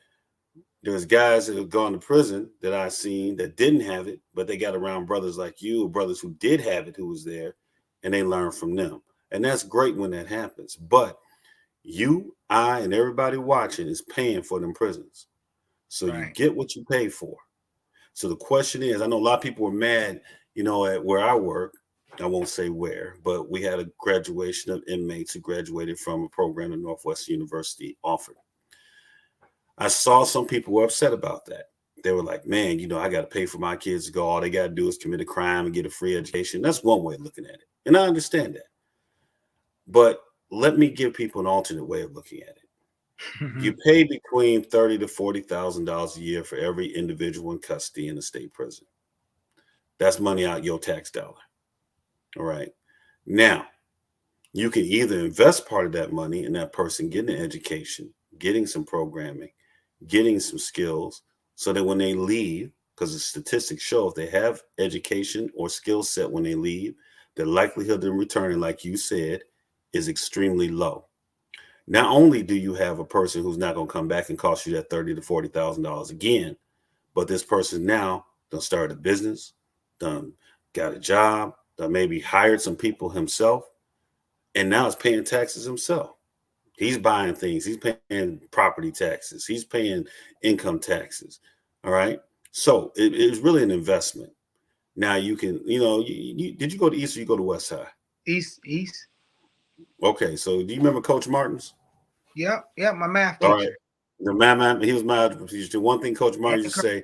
There's guys that have gone to prison that I've seen that didn't have it, but they got around brothers like you or brothers who did have it who was there and they learned from them. And that's great when that happens. But you, I, and everybody watching is paying for them prisons. So you right. get what you pay for. So the question is, I know a lot of people were mad, you know, at where I work. I won't say where, but we had a graduation of inmates who graduated from a program that Northwestern University offered. I saw some people were upset about that. They were like, man, you know, I got to pay for my kids to go. All they got to do is commit a crime and get a free education. That's one way of looking at it. And I understand that. But let me give people an alternate way of looking at it. You pay between $30,000 to $40,000 a year for every individual in custody in a state prison. That's money out your tax dollar. All right. Now, you can either invest part of that money in that person getting an education, getting some programming, getting some skills, so that when they leave, because the statistics show if they have education or skill set when they leave, the likelihood of them returning, like you said, is extremely low. Not only do you have a person who's not going to come back and cost you that $30,000 to $40,000 again, but this person now done started a business, done got a job, done maybe hired some people himself, and now is paying taxes himself. He's buying things. He's paying property taxes. He's paying income taxes. All right. So it's really an investment. Now you can, you know, did you go to East or you go to West Side? East, East. Okay. So do you remember Coach Martins? Yep, yep. My math All right. teacher. The man, he was my teacher. One thing Coach And Martins used to say,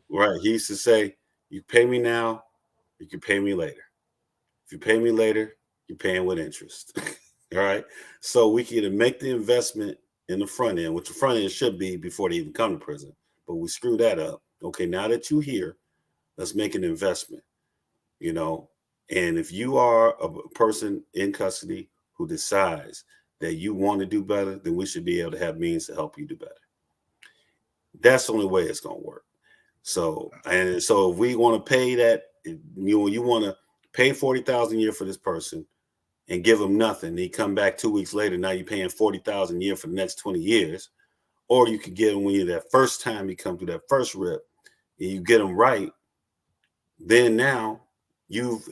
right? He used to say, "You pay me now, you can pay me later. If you pay me later, you're paying with interest." All right. So we can either make the investment in the front end, which the front end should be before they even come to prison, but we screw that up. Okay. Now that you're here, let's make an investment, you know, And if you are a person in custody who decides that you want to do better, then we should be able to have means to help you do better. That's the only way it's going to work. So, and so if we want to pay that, you want to pay 40,000 a year for this person and give them nothing. He come back 2 weeks later. Now you're paying 40,000 a year for the next 20 years. Or you could get him when you that first time he come through that first rip, and you get him right. Then now you've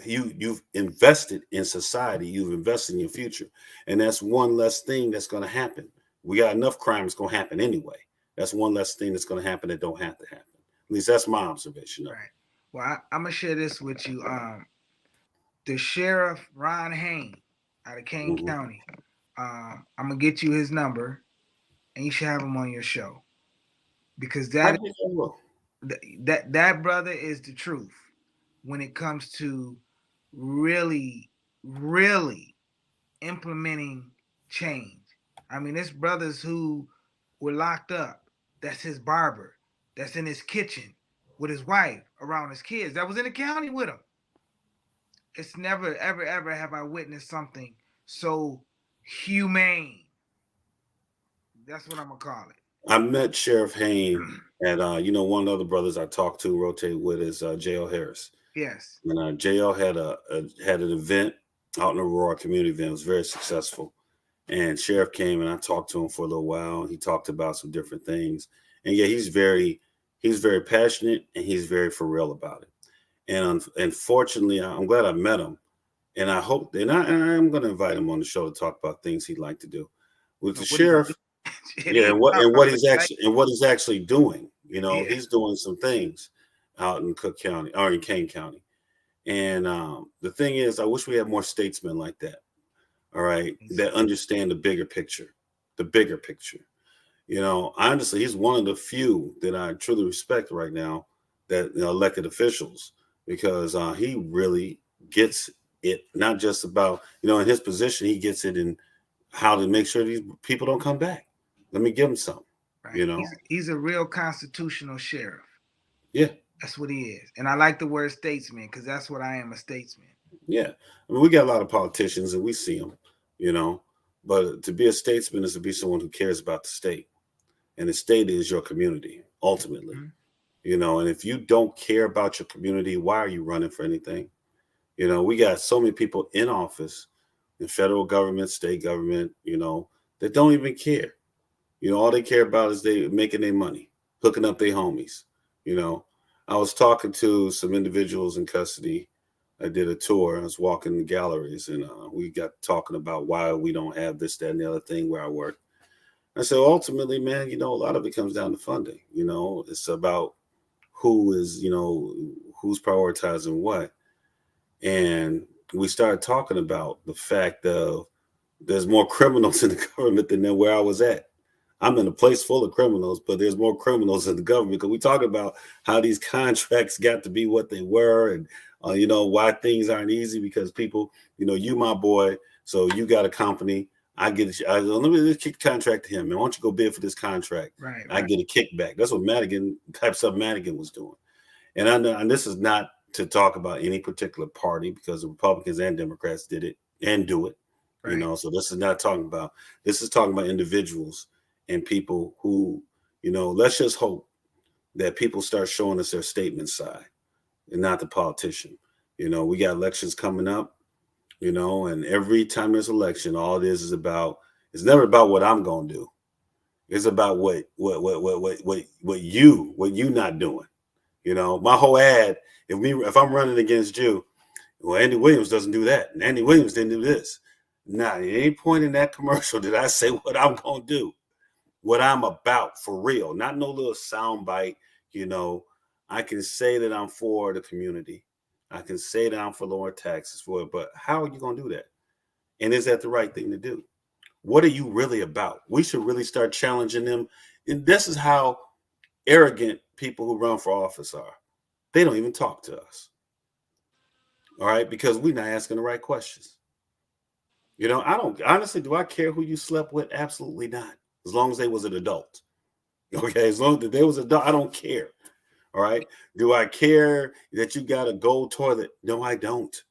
invested in society. You've invested in your future, and that's one less thing that's going to happen. We got enough crime that's going to happen anyway. That's one less thing that's going to happen that don't have to happen. At least that's my observation of it. Right. Well, I'm gonna share this with you. The sheriff Ron Hain out of Kane Mm-hmm. County. I'm gonna get you his number, and you should have him on your show because that brother is the truth when it comes to really, really implementing change. I mean, there's brothers who were locked up. That's his barber. That's in his kitchen with his wife around his kids. That was in the county with him. It's never, ever, ever have I witnessed something so humane. That's what I'm gonna call it. I met Sheriff Hain at one of the other brothers I talked to, rotate with, is J.L. Harris. Yes. And J.L. had an event out in Aurora, community event. It was very successful. And Sheriff came and I talked to him for a little while. He talked about some different things. And yeah, he's very passionate and he's very for real about it. And unfortunately, I'm glad I met him. And I hope, I'm going to invite him on the show to talk about things he'd like to do with the sheriff. Yeah, and what he's actually doing. He's doing some things out in Cook County or in Kane County. And the thing is, I wish we had more statesmen like that. All right, that understand the bigger picture. The bigger picture. Honestly, he's one of the few that I truly respect right now, that elected officials, because he really gets it. Not just about in his position, he gets it in how to make sure these people don't come back. Let me give him something. Right. He's a real constitutional sheriff. Yeah, that's what he is, and I like the word statesman because that's what I am, a statesman. Yeah, I mean, we got a lot of politicians and we see them, but to be a statesman is to be someone who cares about the state, and the state is your community ultimately. And if you don't care about your community, why are you running for anything? We got so many people in office, in federal government, state government, that don't even care. All they care about is they making their money, hooking up their homies. I was talking to some individuals in custody. I did a tour. I was walking the galleries, and we got talking about why we don't have this, that, and the other thing where I work. I said, ultimately, man, a lot of it comes down to funding. It's about who's prioritizing what. And we started talking about the fact of there's more criminals in the government than where I was at. I'm in a place full of criminals, but there's more criminals in the government, because we talk about how these contracts got to be what they were, and why things aren't easy, because people, you my boy, so you got a company, I get it. Let me just kick the contract to him, man. Why don't you go bid for this contract? Right. I get a kickback. That's what Madigan was doing. And I know, and this is not to talk about any particular party, because the Republicans and Democrats did it and do it. Right. So this is not talking about. This is talking about individuals and people who, let's just hope that people start showing us their statement side and not the politician. We got elections coming up, and every time there's election, all it is about, it's never about what I'm going to do. It's about what you not doing. My whole ad, if I'm running against you, well, Andy Williams doesn't do that, and Andy Williams didn't do this. Nah, at any point in that commercial did I say what I'm going to do. What I'm about for real, not no little soundbite. I can say that I'm for the community. I can say that I'm for lower taxes for it, but how are you going to do that? And is that the right thing to do? What are you really about? We should really start challenging them. And this is how arrogant people who run for office are. They don't even talk to us. All right, because we're not asking the right questions. I don't honestly, do I care who you slept with? Absolutely not. As long as they was an adult. Okay, as long as they was an adult, I don't care. All right. Do I care that you got a gold toilet? No, I don't.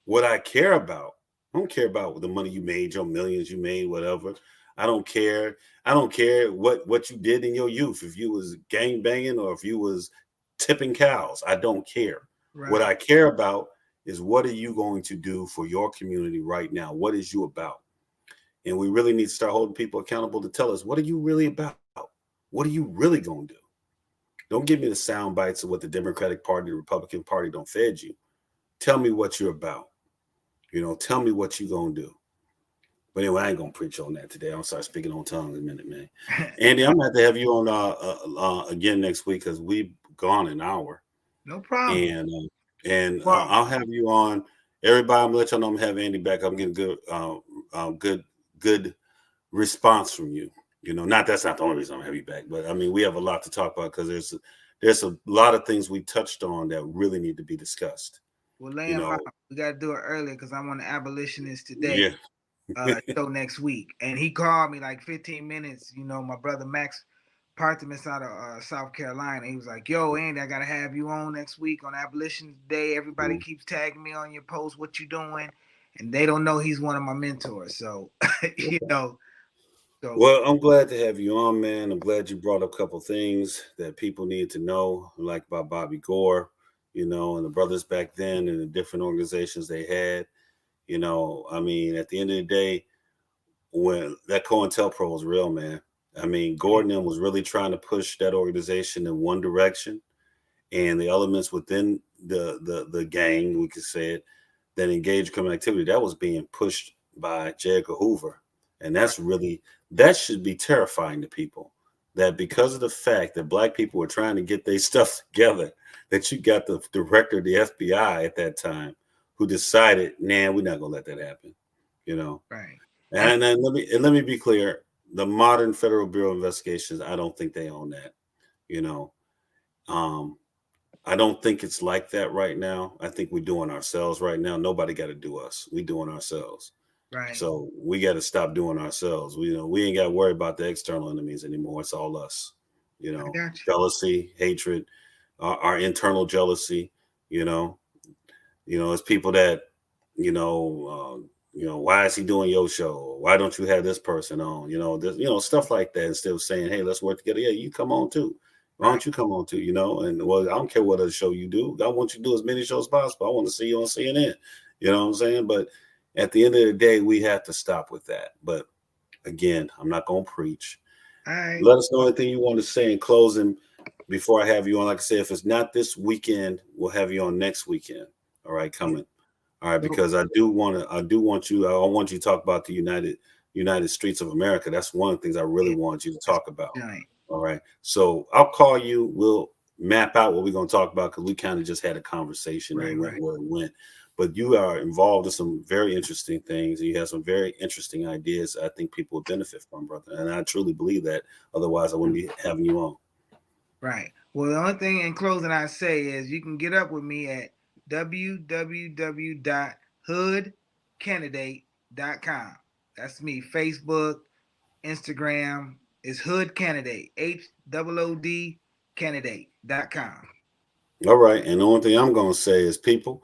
What I care about, I don't care about the money you made, your millions you made, whatever. I don't care. I don't care what you did in your youth. If you was gang banging or if you was tipping cows, I don't care. What Right. I care about is what are you going to do for your community right now? What is you about? And we really need to start holding people accountable to tell us what are you really about? What are you really going to do? Don't give me the sound bites of what the Democratic Party, the Republican Party don't fed you. Tell me what you're about. Tell me what you gonna do. But anyway, I ain't gonna preach on that today. I'm gonna start speaking on tongues in a minute, man. Andy, I'm gonna have to have you on again next week because we've gone an hour, No problem. and Well, I'll have you on. Everybody, I'm gonna let y'all know I'm gonna have Andy back. I'm getting good response from you. Not that's not the only reason I'm gonna have you back, but I mean we have a lot to talk about because there's a lot of things we touched on that really need to be discussed. we'll lay You them out. know, We got to do it earlier because I'm on the abolitionist today yeah. show next week. And he called me like 15 minutes. My brother Max Partimus out of South Carolina. He was like, "Yo, Andy, I gotta have you on next week on Abolition Day. Everybody keeps tagging me on your post. What you doing?" And they don't know he's one of my mentors. So, you know, so Well, I'm glad to have you on, man. I'm glad you brought up a couple things that people need to know, like about Bobby Gore, and the brothers back then and the different organizations they had. I mean, at the end of the day, when that COINTELPRO was real, man. I mean, Gordon was really trying to push that organization in one direction, and the elements within the gang, we could say it, that engaged criminal activity, that was being pushed by J. Edgar Hoover. And right, that should be terrifying to people. That because of the fact that black people were trying to get their stuff together, that you got the director of the FBI at that time who decided, nah, we're not gonna let that happen. You know. right. And And then let me be clear: the modern Federal Bureau of Investigations, I don't think they own that. You know, um, I don't think it's like that right now. I think we're doing ourselves right now. Nobody got to do us. We doing ourselves. right. So we got to stop doing ourselves. We ain't got to worry about the external enemies anymore. It's all us. I got you. Jealousy, hatred, our internal jealousy. You know, it's people that, why is he doing your show? Why don't you have this person on? Stuff like that. Instead of saying, hey, let's work together. Yeah, you come on too. Why Right. don't you come on too? And well, I don't care what other show you do. I want you to do as many shows as possible. I want to see you on CNN. You know what I'm saying? But at the end of the day, we have to stop with that. But again, I'm not going to preach. All right. Let us know anything you want to say in closing before I have you on. Like I said, if it's not this weekend, we'll have you on next weekend. All right, coming. All right, So, because I want you to talk about the United Streets of America. That's one of the things I really yeah, want you to that's talk about. giant. All right. So I'll call you. We'll map out what we're going to talk about because we kind of just had a conversation and Right, it went right, where it went. But you are involved in some very interesting things and you have some very interesting ideas I think people would benefit from, brother. And I truly believe that. Otherwise, I wouldn't be having you on. right. Well, the only thing in closing I say is you can get up with me at www.hoodcandidate.com. That's me. Facebook, Instagram is Hood Candidate. HOOD candidate.com. All right. And the only thing I'm going to say is, people,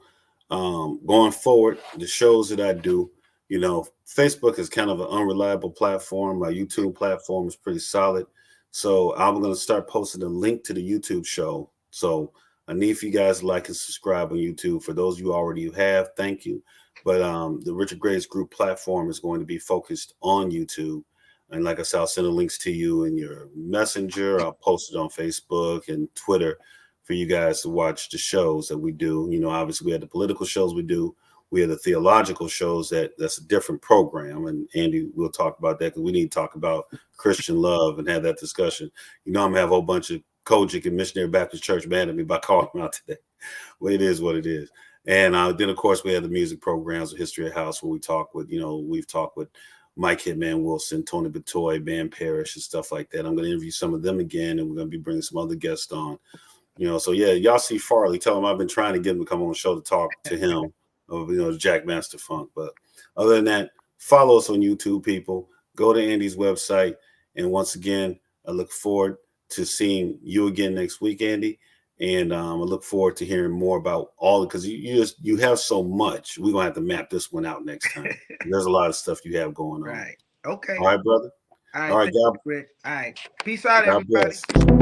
going forward, the shows that I do, Facebook is kind of an unreliable platform. My YouTube platform is pretty solid. So I'm going to start posting a link to the YouTube show. So I need for you guys to like and subscribe on YouTube. For those of you already have, thank you. But the Richard Graves Group platform is going to be focused on YouTube. And like I said, I'll send the links to you in your messenger. I'll post it on Facebook and Twitter for you guys to watch the shows that we do. Obviously we have the political shows we do. We have the theological shows that's a different program. And Andy, we'll talk about that because we need to talk about Christian love and have that discussion. I'm gonna have a whole bunch of Kojic and Missionary Baptist Church mad at me by calling them out today. Well, it is what it is. And then of course we have the music programs, the History of House, where we've talked with Mike Hitman Wilson, Tony Batoy, Van Parrish, and stuff like that. I'm going to interview some of them again, and we're going to be bringing some other guests on. So yeah, y'all see Farley. Tell him I've been trying to get him to come on the show to talk to him of Jack Master Funk. But other than that, follow us on YouTube, people. Go to Andy's website, and once again, I look forward to seeing you again next week, Andy. And I look forward to hearing more about all, because you have so much. We're gonna have to map this one out next time. There's a lot of stuff you have going on. Right. Okay. All right, brother. All right. All right, Thank you, Rick. All right. Peace out, God everybody. bless.